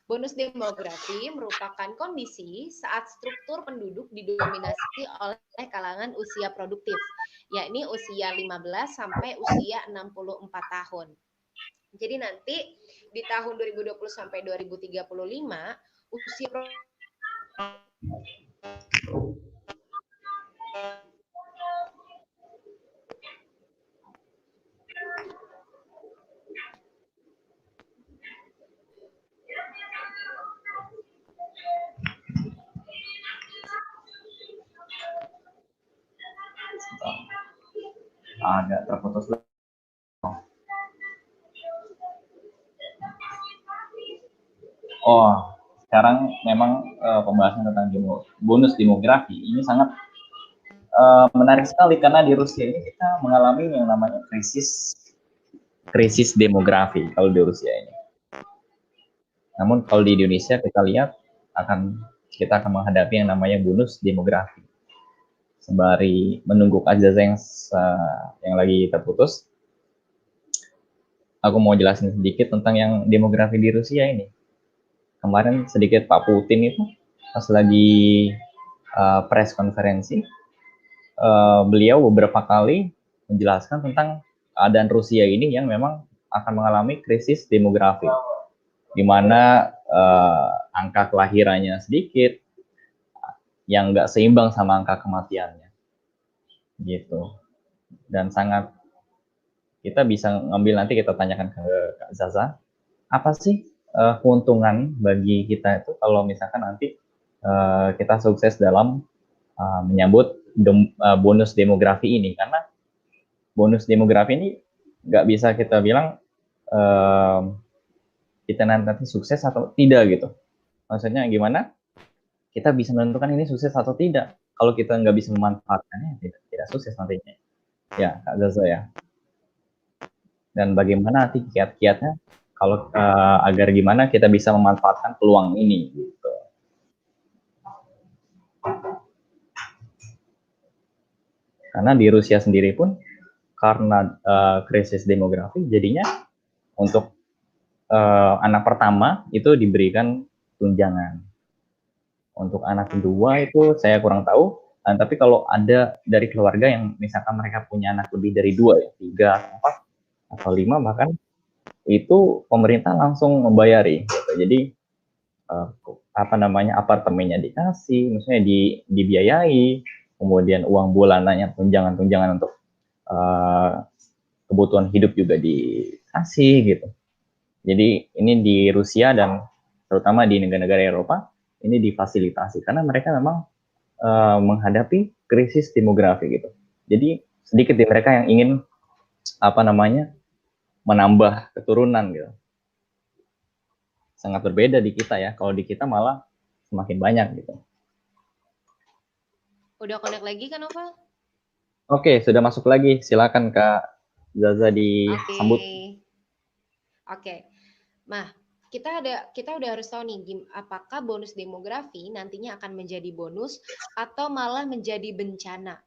Bonus demografi merupakan kondisi saat struktur penduduk didominasi oleh kalangan usia produktif, yakni usia 15 sampai usia 64 tahun. Jadi nanti di tahun 2020 sampai 2035 usia Agak terputus. Oh, sekarang memang pembahasan tentang bonus demografi ini sangat menarik sekali karena di Rusia ini kita mengalami yang namanya krisis demografi kalau di Rusia ini. Namun kalau di Indonesia kita lihat kita akan menghadapi yang namanya bonus demografi. Sembari menunggu Azaza yang lagi terputus, aku mau jelasin sedikit tentang yang demografi di Rusia ini. Kemarin sedikit Pak Putin itu pas lagi press konferensi, beliau beberapa kali menjelaskan tentang keadaan Rusia ini yang memang akan mengalami krisis demografi, di mana angka kelahirannya sedikit, yang nggak seimbang sama angka kematiannya, gitu. Dan kita bisa ngambil, nanti kita tanyakan ke Kak Zaza, apa sih keuntungan bagi kita itu kalau misalkan nanti kita sukses dalam menyambut bonus demografi ini, karena bonus demografi ini nggak bisa kita bilang kita nanti sukses atau tidak gitu. Maksudnya gimana? Kita bisa menentukan ini sukses atau tidak. Kalau kita nggak bisa memanfaatkannya, tidak sukses nantinya. Ya, Kak Zaza ya. Dan bagaimana nanti kiat-kiatnya kalau agar gimana kita bisa memanfaatkan peluang ini gitu. Karena di Rusia sendiri pun karena krisis demografi, jadinya untuk anak pertama itu diberikan tunjangan. Untuk anak kedua itu saya kurang tahu, tapi kalau ada dari keluarga yang misalkan mereka punya anak lebih dari 2 ya, 3, 4 atau 5 bahkan, itu pemerintah langsung membayari gitu. Jadi apartemennya dikasih, maksudnya dibiayai, kemudian uang bulanannya, tunjangan untuk kebutuhan hidup juga dikasih gitu. Jadi ini di Rusia dan terutama di negara-negara Eropa ini difasilitasi karena mereka memang menghadapi krisis demografi gitu. Jadi sedikit di mereka yang ingin menambah keturunan gitu. Sangat berbeda di kita ya. Kalau di kita malah semakin banyak gitu. Udah connect lagi kan, Novel? Oke, sudah masuk lagi. Silakan Kak Zaza disambut. Oke. Nah, kita udah harus tahu nih apakah bonus demografi nantinya akan menjadi bonus atau malah menjadi bencana.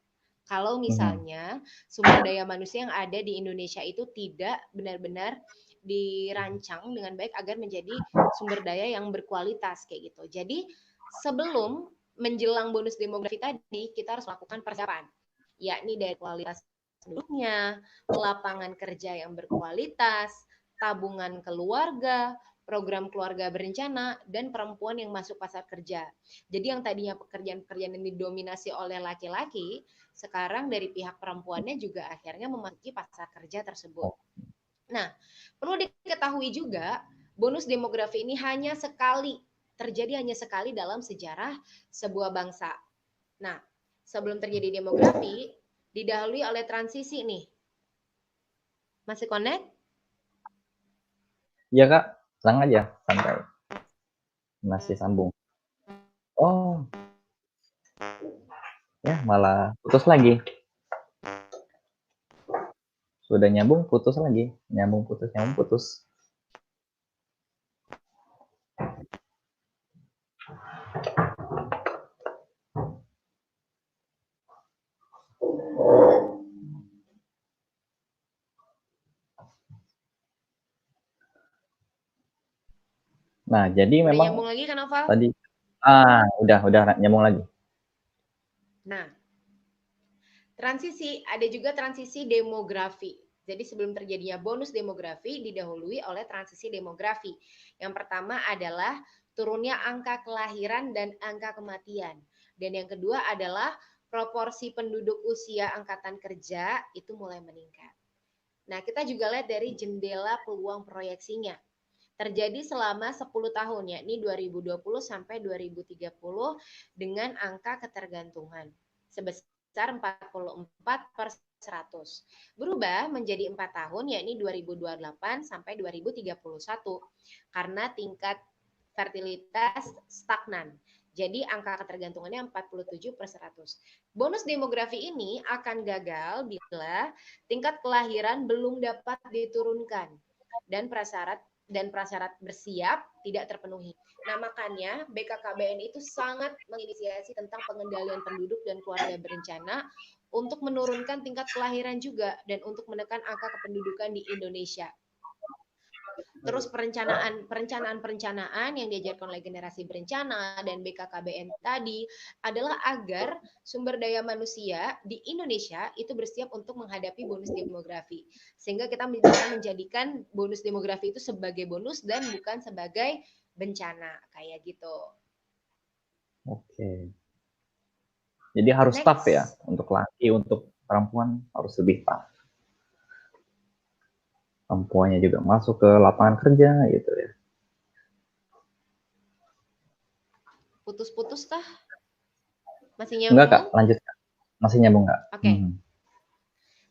Kalau misalnya sumber daya manusia yang ada di Indonesia itu tidak benar-benar dirancang dengan baik agar menjadi sumber daya yang berkualitas kayak gitu. Jadi sebelum menjelang bonus demografi tadi, kita harus melakukan persiapan, yakni dari kualitas penduduknya, lapangan kerja yang berkualitas, tabungan keluarga, program keluarga berencana, dan perempuan yang masuk pasar kerja. Jadi yang tadinya pekerjaan-pekerjaan yang didominasi oleh laki-laki, sekarang dari pihak perempuannya juga akhirnya memasuki pasar kerja tersebut. Nah, perlu diketahui juga, bonus demografi ini terjadi hanya sekali dalam sejarah sebuah bangsa. Nah, sebelum terjadi demografi, didahului oleh transisi nih. Masih connect? Iya Kak, tenang aja, santai. Masih sambung. Oh, ya malah putus lagi. Sudah nyambung, putus lagi. Nyambung, putus. Nah, jadi Udah memang nyambung lagi kan, Noval? tadi udah nyambung lagi. Nah, ada juga transisi demografi. Jadi sebelum terjadinya bonus demografi didahului oleh transisi demografi. Yang pertama adalah turunnya angka kelahiran dan angka kematian. Dan yang kedua adalah proporsi penduduk usia angkatan kerja itu mulai meningkat. Nah, kita juga lihat dari jendela peluang proyeksinya. Terjadi selama 10 tahun, yakni 2020 sampai 2030 dengan angka ketergantungan sebesar 44% 100. Berubah menjadi 4 tahun, yakni 2028 sampai 2031. Karena tingkat fertilitas stagnan. Jadi angka ketergantungannya 47/100. Bonus demografi ini akan gagal bila tingkat kelahiran belum dapat diturunkan dan prasyarat bersiap tidak terpenuhi. Nah, makanya BKKBN itu sangat menginisiasi tentang pengendalian penduduk dan keluarga berencana untuk menurunkan tingkat kelahiran juga dan untuk menekan angka kependudukan di Indonesia. Terus perencanaan yang diajarkan oleh generasi berencana dan BKKBN tadi adalah agar sumber daya manusia di Indonesia itu bersiap untuk menghadapi bonus demografi. Sehingga kita bisa menjadikan bonus demografi itu sebagai bonus dan bukan sebagai bencana, kayak gitu. Oke. Jadi harus tough ya, untuk laki, untuk perempuan harus lebih tough. Perempuannya juga masuk ke lapangan kerja gitu ya. Putus-putus kah? Masih nyambung? Enggak, Kak, lanjut. Masih nyambung, Kak? Oke.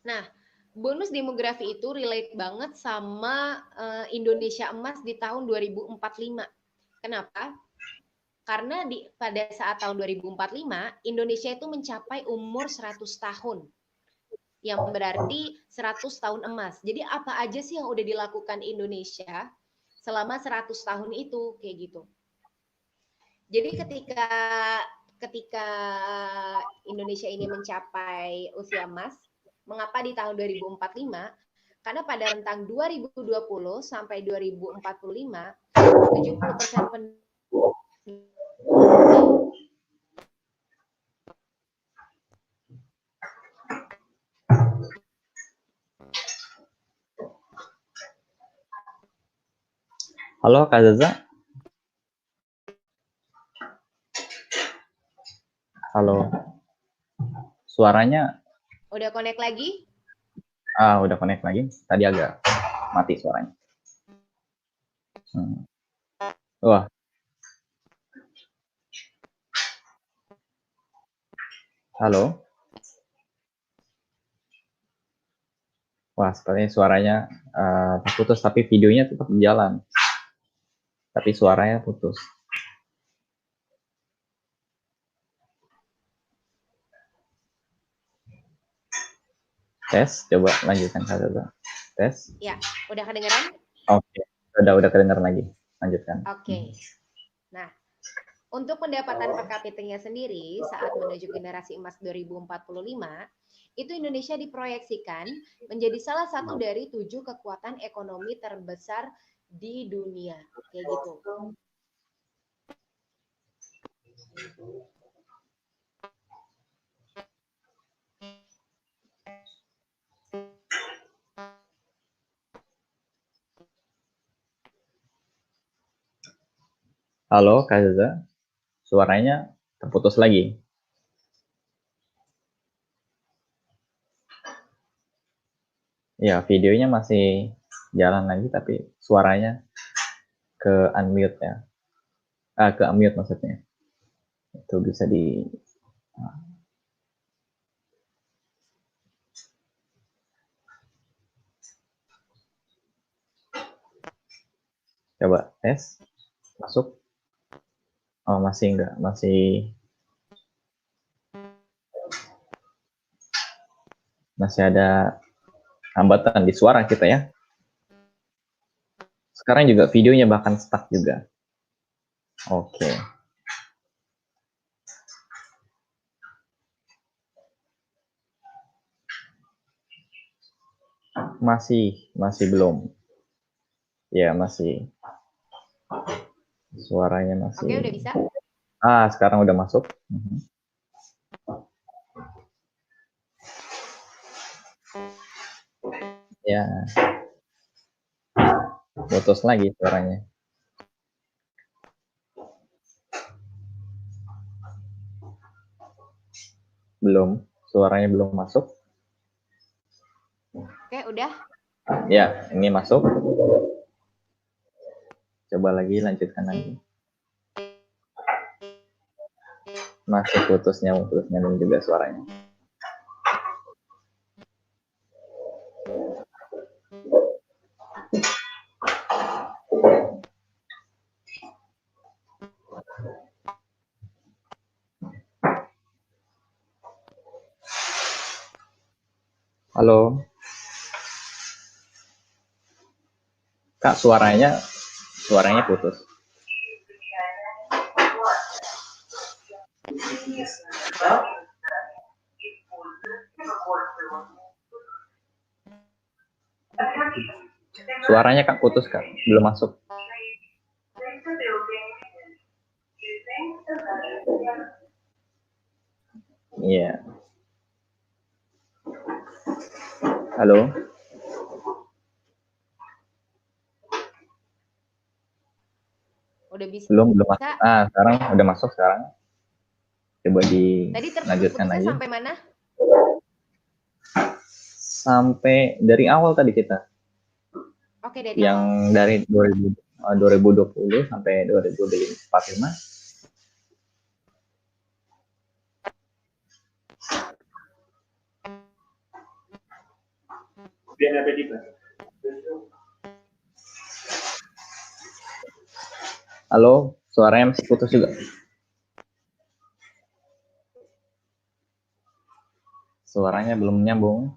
Nah, bonus demografi itu relate banget sama Indonesia Emas di tahun 2045. Kenapa? Karena pada saat tahun 2045, Indonesia itu mencapai umur 100 tahun. Yang berarti 100 tahun emas. Jadi apa aja sih yang udah dilakukan Indonesia selama 100 tahun itu, kayak gitu. Jadi ketika Indonesia ini mencapai usia emas, mengapa di tahun 2045? Karena pada rentang 2020 sampai 2045, 70% penduduk Halo, Kak Zaza? Halo? Suaranya? Udah connect lagi? Udah connect lagi. Tadi agak mati suaranya. Wah. Halo? Wah, sepertinya suaranya putus, tapi videonya tetap jalan. Tapi suaranya putus. Tes, coba lanjutkan, Kak Zaza. Tes. Ya, udah kedengeran? Oke, udah kedengeran lagi. Lanjutkan. Oke. Nah, untuk pendapatan per kapitanya sendiri saat menuju generasi emas 2045, itu Indonesia diproyeksikan menjadi salah satu dari 7 kekuatan ekonomi terbesar di dunia. Kayak gitu. Halo, Kak Zaza. Suaranya terputus lagi. Ya, videonya masih jalan lagi, tapi suaranya ke unmute ya. Ke unmute maksudnya. Itu bisa di... Coba tes. Masuk. Oh, masih enggak. Masih ada hambatan di suara kita ya. Sekarang juga videonya bahkan stuck juga. Oke. Masih belum. Ya, masih. Suaranya masih. Oke, udah bisa? Sekarang udah masuk. Ya. Putus lagi suaranya. Belum. Suaranya belum masuk. Oke, udah? Ya, ini masuk. Coba lagi, lanjutkan lagi. Masih putus nyambung juga suaranya. Halo, Kak, suaranya putus. Suaranya Kak putus, Kak. Belum masuk. Iya. Halo. Udah bisa. Belum masuk. Sekarang udah masuk sekarang. Coba Tadi dilanjutkan terputusnya aja. sampai mana? Sampai dari awal tadi kita. Oke, dari yang awal. Dari 2020 sampai 2045. Halo, suaranya masih putus juga. Suaranya belum nyambung.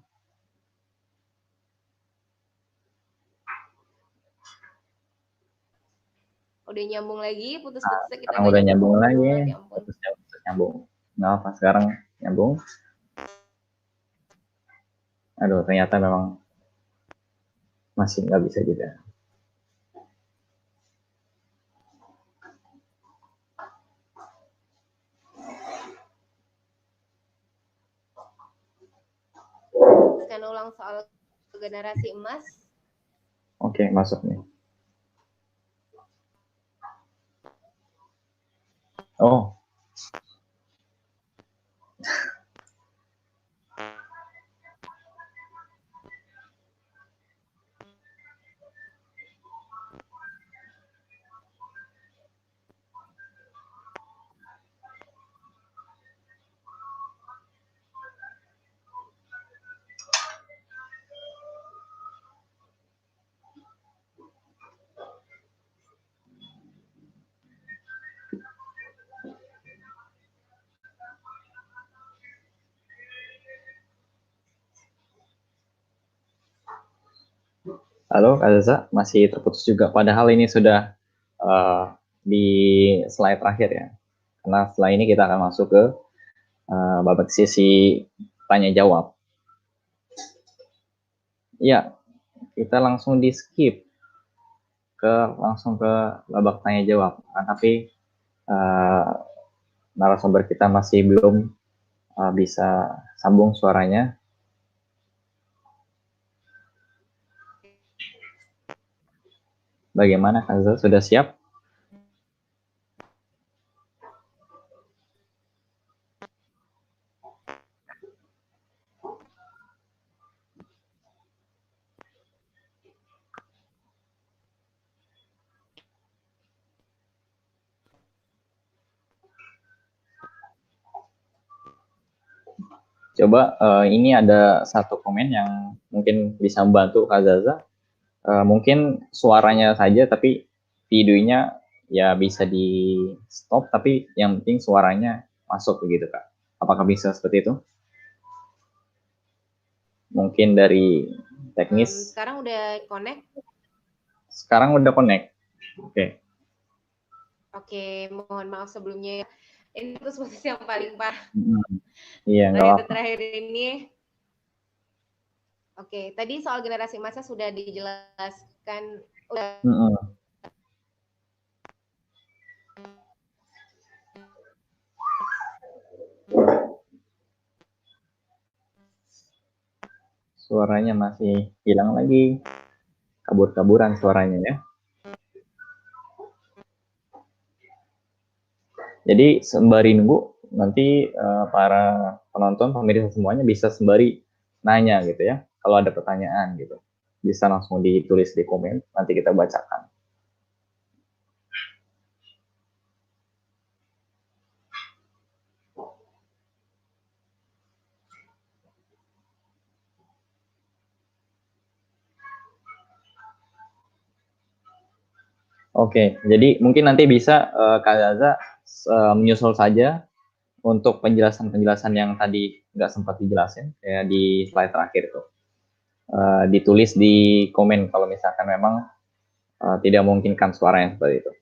Udah nyambung lagi, putus-putusnya kita Sekarang udah nyambung lagi. Ya ampun. Putus nyambung. Nggak apa, sekarang nyambung. Aduh, ternyata memang masih nggak bisa juga. Akan ulang soal generasi emas. Oke, masuk nih. Oh. Halo, Kak Zaza, masih terputus juga. Padahal ini sudah di slide terakhir ya. Karena setelah ini kita akan masuk ke babak sesi tanya jawab. Ya, kita langsung di skip langsung ke babak tanya jawab. Nah, tapi narasumber kita masih belum bisa sambung suaranya. Bagaimana, Kanza? Sudah siap? Coba ini ada satu komen yang mungkin bisa membantu Kak Zaza. Mungkin suaranya saja, tapi videonya ya bisa di stop, tapi yang penting suaranya masuk begitu Kak. Apakah bisa seperti itu? Mungkin dari teknis. Sekarang udah connect? Sekarang udah connect. Oke. Oke, mohon maaf sebelumnya. Ini terus posisi yang paling parah. Iya, nggak apa-apa. Terakhir ini. Oke, tadi soal generasi masa sudah dijelaskan. Suaranya masih hilang lagi. Kabur-kaburan suaranya ya. Jadi sembari nunggu, nanti para penonton, pemirsa semuanya bisa sembari nanya gitu ya. Kalau ada pertanyaan gitu, bisa langsung ditulis di komen, nanti kita bacakan. Oke, jadi mungkin nanti bisa Kak Zaza menyusul saja untuk penjelasan-penjelasan yang tadi nggak sempat dijelasin, kayak di slide terakhir itu. ditulis di komen kalau misalkan memang tidak memungkinkan suaranya seperti itu.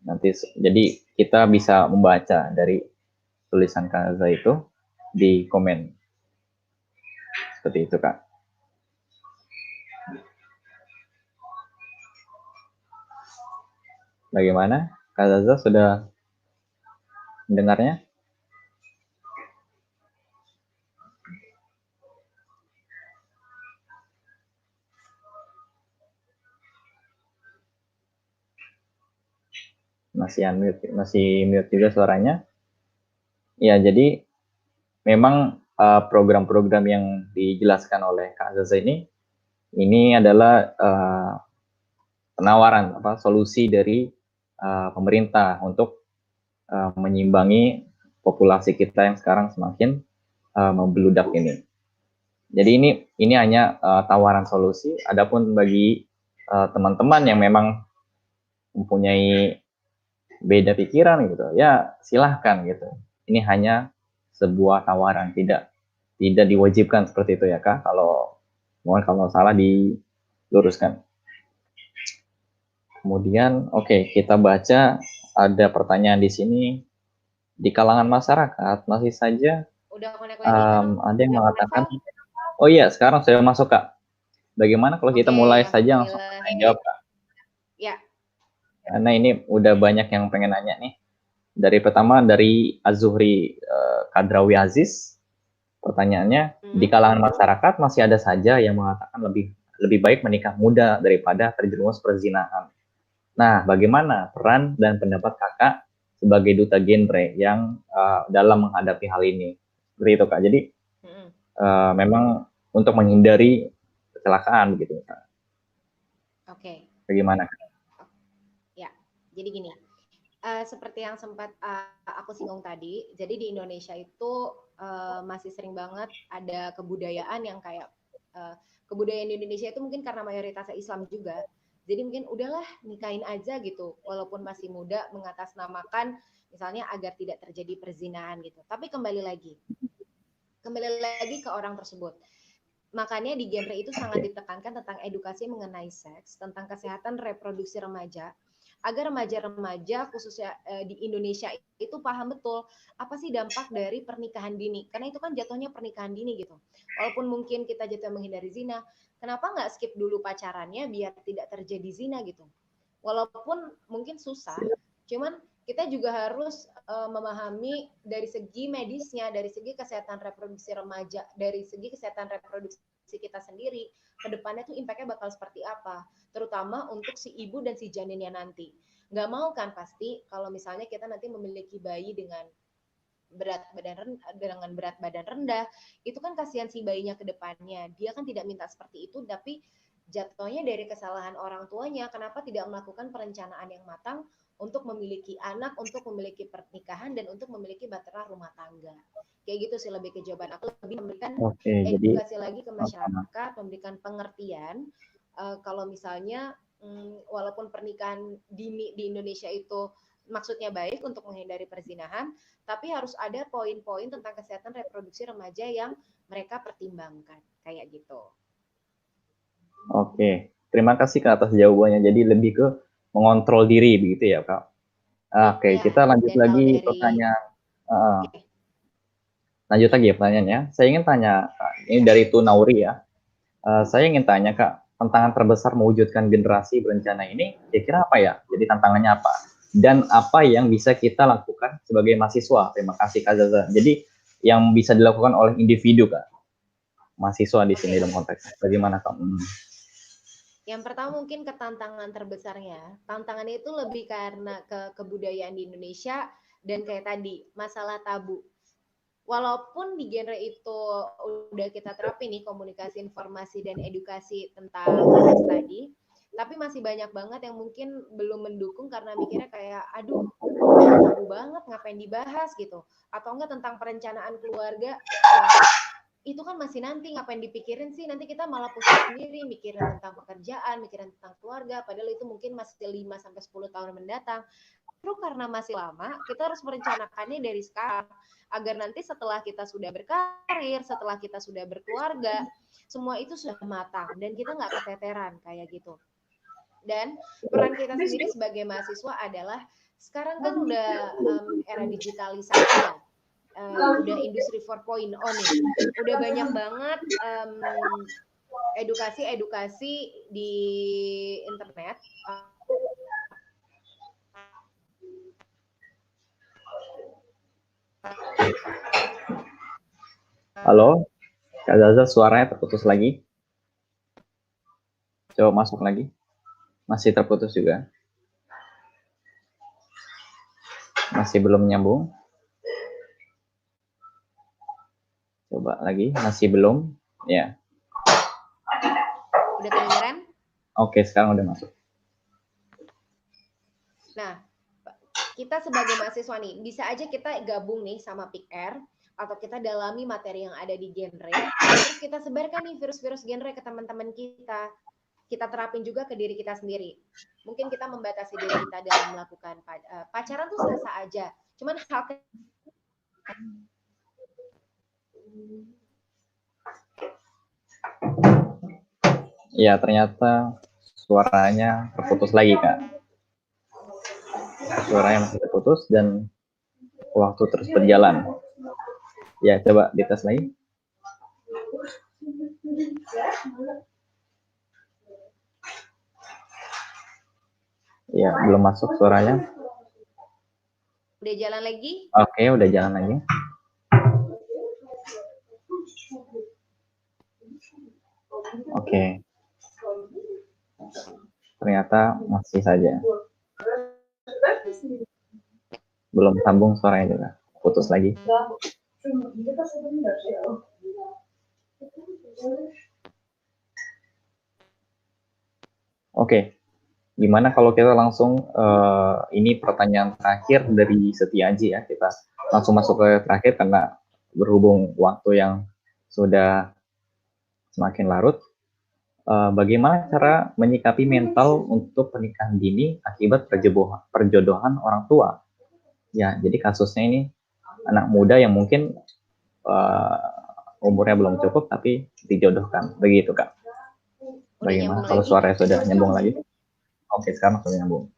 Nanti jadi kita bisa membaca dari tulisan Kak Aza itu di komen. Seperti itu, Kak. Bagaimana? Kak Zaza sudah mendengarnya? Masih mute juga suaranya. Ya, jadi memang program-program yang dijelaskan oleh Kak Zaza ini adalah penawaran solusi dari pemerintah untuk menyimbangi populasi kita yang sekarang semakin membludak ini. Jadi ini hanya tawaran solusi. Adapun bagi teman-teman yang memang mempunyai beda pikiran gitu, ya silahkan gitu. Ini hanya sebuah tawaran, tidak diwajibkan seperti itu ya Kak. Mohon kalau salah diluruskan. Kemudian kita baca ada pertanyaan di sini. Di kalangan masyarakat masih saja ada yang mengatakan, oh iya sekarang saya masuk Kak. Bagaimana kalau kita mulai saja langsung jawab Kak? Ya. Karena ini udah banyak yang pengen nanya nih. Dari pertama dari Az-Zuhri Kadrawi Aziz, pertanyaannya, di kalangan masyarakat masih ada saja yang mengatakan lebih baik menikah muda daripada terjerumus perzinahan. Nah, bagaimana peran dan pendapat Kakak sebagai duta genre yang dalam menghadapi hal ini? Seperti itu Kak. Jadi memang untuk menghindari kecelakaan begitu Kak. Oke. Bagaimana Kak? Ya, jadi gini. Seperti yang sempat aku singgung tadi, jadi di Indonesia itu masih sering banget ada kebudayaan yang kayak kebudayaan di Indonesia itu mungkin karena mayoritasnya Islam juga. Jadi mungkin udahlah nikahin aja gitu, walaupun masih muda, mengatasnamakan misalnya agar tidak terjadi perzinahan gitu. Tapi kembali lagi ke orang tersebut. Makanya di genre itu sangat ditekankan tentang edukasi mengenai seks, tentang kesehatan reproduksi remaja, agar remaja-remaja khususnya di Indonesia itu paham betul apa sih dampak dari pernikahan dini. Karena itu kan jatuhnya pernikahan dini gitu. Walaupun mungkin kita jatuh menghindari zina, kenapa nggak skip dulu pacarannya biar tidak terjadi zina gitu. Walaupun mungkin susah, cuman kita juga harus memahami dari segi medisnya, dari segi kesehatan reproduksi remaja, dari segi kesehatan reproduksi kita sendiri, ke depannya tuh impact-nya bakal seperti apa, terutama untuk si ibu dan si janinnya nanti. Nggak mau kan pasti kalau misalnya kita nanti memiliki bayi dengan berat badan rendah, itu kan kasihan si bayinya ke depannya. Dia kan tidak minta seperti itu, tapi jatuhnya dari kesalahan orang tuanya. Kenapa tidak melakukan perencanaan yang matang untuk memiliki anak, untuk memiliki pernikahan, dan untuk memiliki bahtera rumah tangga. Kayak gitu sih lebih ke jawaban aku, lebih memberikan edukasi lagi ke masyarakat, memberikan pengertian kalau misalnya walaupun pernikahan dini di Indonesia itu maksudnya baik untuk menghindari perzinahan, tapi harus ada poin-poin tentang kesehatan reproduksi remaja yang mereka pertimbangkan, kayak gitu. Oke, terima kasih Kak atas jawabannya. Jadi lebih ke mengontrol diri begitu ya Kak. Oke, kita lanjut lagi pertanyaan. Lanjut lagi ya pertanyaannya. Saya ingin tanya Kak, ini dari Tunauri ya. Saya ingin tanya Kak, tantangan terbesar mewujudkan generasi berencana ini kira-kira apa ya? Jadi tantangannya apa? Dan apa yang bisa kita lakukan sebagai mahasiswa? Terima kasih Kak Zaza. Jadi yang bisa dilakukan oleh individu Kak, mahasiswa di sini dalam konteks. Bagaimana Kak? Yang pertama mungkin ketantangan terbesarnya. Tantangannya itu lebih karena kebudayaan di Indonesia dan kayak tadi, masalah tabu. Walaupun di genre itu udah kita terapin nih komunikasi, informasi, dan edukasi tentang seks tadi, tapi masih banyak banget yang mungkin belum mendukung karena mikirnya kayak, aduh, tabu banget, ngapain dibahas gitu. Atau enggak tentang perencanaan keluarga, itu kan masih nanti, ngapain dipikirin sih, nanti kita malah pusing sendiri mikirin tentang pekerjaan, mikirin tentang keluarga, padahal itu mungkin masih 5-10 tahun mendatang. karena masih lama, kita harus merencanakannya dari sekarang agar nanti setelah kita sudah berkarir, setelah kita sudah berkeluarga, semua itu sudah matang dan kita nggak keteteran kayak gitu. Dan peran kita sendiri sebagai mahasiswa adalah sekarang kan udah era digitalisasi ya, udah industri 4.0 nih, udah banyak banget edukasi-edukasi di internet. Halo, Kak Zaza, suaranya terputus lagi. Coba masuk lagi. Masih terputus juga. Masih belum nyambung. Coba lagi, masih belum. Ya. Udah kedengeran? Oke, sekarang udah masuk. Nah, kita sebagai mahasiswa nih, bisa aja kita gabung nih sama PIKR, atau kita dalami materi yang ada di genre, terus kita sebarkan nih virus-virus genre ke teman-teman kita. Kita terapin juga ke diri kita sendiri. Mungkin kita membatasi diri kita dalam melakukan pacaran tuh sah-sah aja. Cuman hal Ya, ternyata suaranya terputus lagi, Kak. Suaranya masih terputus dan waktu terus berjalan. Ya, coba dites lagi. Ya, belum masuk suaranya. Udah jalan lagi? Oke, udah jalan lagi. Oke. Ternyata masih saja. Belum sambung suaranya juga. Putus lagi. Oke. Gimana kalau kita langsung ini pertanyaan terakhir dari Setiaji ya, kita langsung masuk ke terakhir karena berhubung waktu yang sudah semakin larut. Bagaimana cara menyikapi mental untuk pernikahan dini akibat perjodohan orang tua? Ya, jadi kasusnya ini anak muda yang mungkin umurnya belum cukup tapi dijodohkan, begitu Kak. Bagaimana kalau suaranya sudah nyambung lagi? Oke, sekarang sudah nyambung.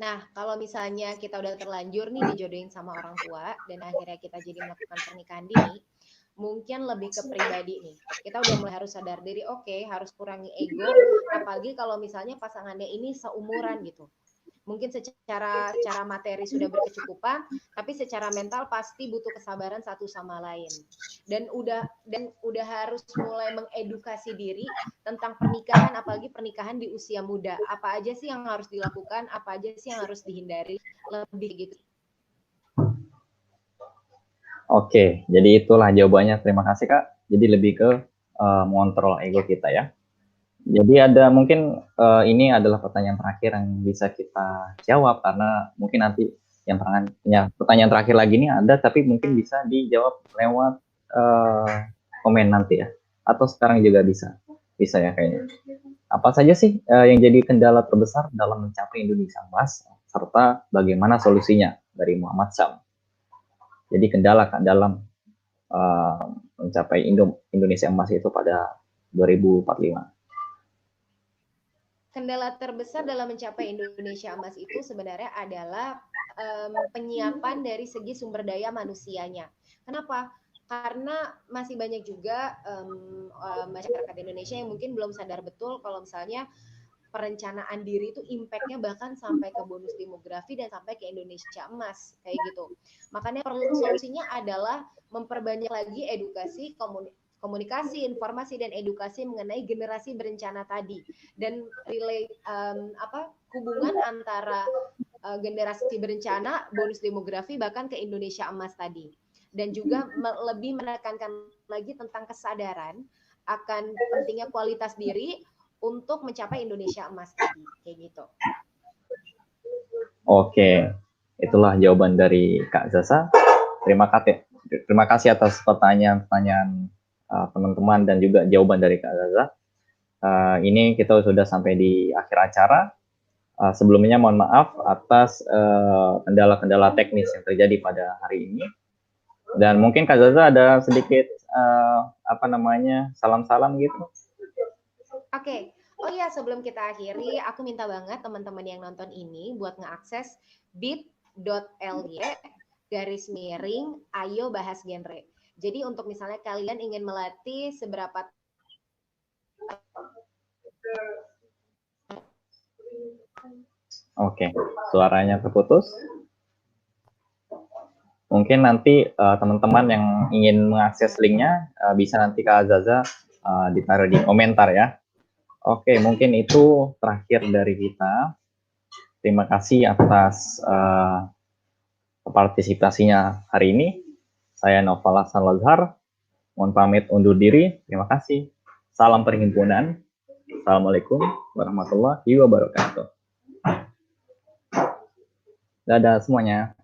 Nah, kalau misalnya kita udah terlanjur nih dijodohin sama orang tua dan akhirnya kita jadi melakukan pernikahan dini, mungkin lebih ke pribadi nih. Kita udah mulai harus sadar diri, oke, harus kurangi ego, apalagi kalau misalnya pasangannya ini seumuran gitu. Mungkin secara materi sudah berkecukupan, tapi secara mental pasti butuh kesabaran satu sama lain. Dan udah harus mulai mengedukasi diri tentang pernikahan, apalagi pernikahan di usia muda. Apa aja sih yang harus dilakukan, apa aja sih yang harus dihindari, lebih gitu. Oke, jadi itulah jawabannya. Terima kasih Kak. Jadi lebih ke mengontrol ego kita ya. Jadi ada mungkin ini adalah pertanyaan terakhir yang bisa kita jawab karena mungkin nanti yang pertanyaan terakhir lagi ini ada tapi mungkin bisa dijawab lewat komen nanti ya atau sekarang juga bisa ya kayaknya. Apa saja sih yang jadi kendala terbesar dalam mencapai Indonesia Emas serta bagaimana solusinya dari Muhammad Sam? Jadi kendala Kak dalam mencapai Indonesia Emas itu pada 2045. Kendala terbesar dalam mencapai Indonesia Emas itu sebenarnya adalah penyiapan dari segi sumber daya manusianya. Kenapa? Karena masih banyak juga masyarakat Indonesia yang mungkin belum sadar betul kalau misalnya perencanaan diri itu impact-nya bahkan sampai ke bonus demografi dan sampai ke Indonesia Emas kayak gitu. Makanya solusinya adalah memperbanyak lagi edukasi komunikasi, informasi dan edukasi mengenai generasi berencana tadi dan hubungan antara generasi berencana, bonus demografi bahkan ke Indonesia Emas tadi. Dan juga lebih menekankan lagi tentang kesadaran akan pentingnya kualitas diri untuk mencapai Indonesia Emas tadi, kayak gitu. Oke, itulah jawaban dari Kak Zaza. Terima kasih atas pertanyaan-pertanyaan teman-teman dan juga jawaban dari Kak Zaza. Ini kita sudah sampai di akhir acara. Sebelumnya mohon maaf atas kendala-kendala teknis yang terjadi pada hari ini. Dan mungkin Kak Zaza ada sedikit salam-salam gitu. Oke. Oh iya, sebelum kita akhiri, aku minta banget teman-teman yang nonton ini buat ngeakses bit.ly ayo bahas genre. Jadi untuk misalnya kalian ingin melatih seberapa Oke, suaranya terputus. Mungkin nanti teman-teman yang ingin mengakses linknya bisa nanti Kak Zaza ditaruh di komentar ya. Oke, mungkin itu terakhir dari kita. Terima kasih atas partisipasinya hari ini. Saya Noval Hasan Lazhar. Mohon pamit undur diri. Terima kasih. Salam perhimpunan. Assalamualaikum warahmatullahi wabarakatuh. Dadah semuanya.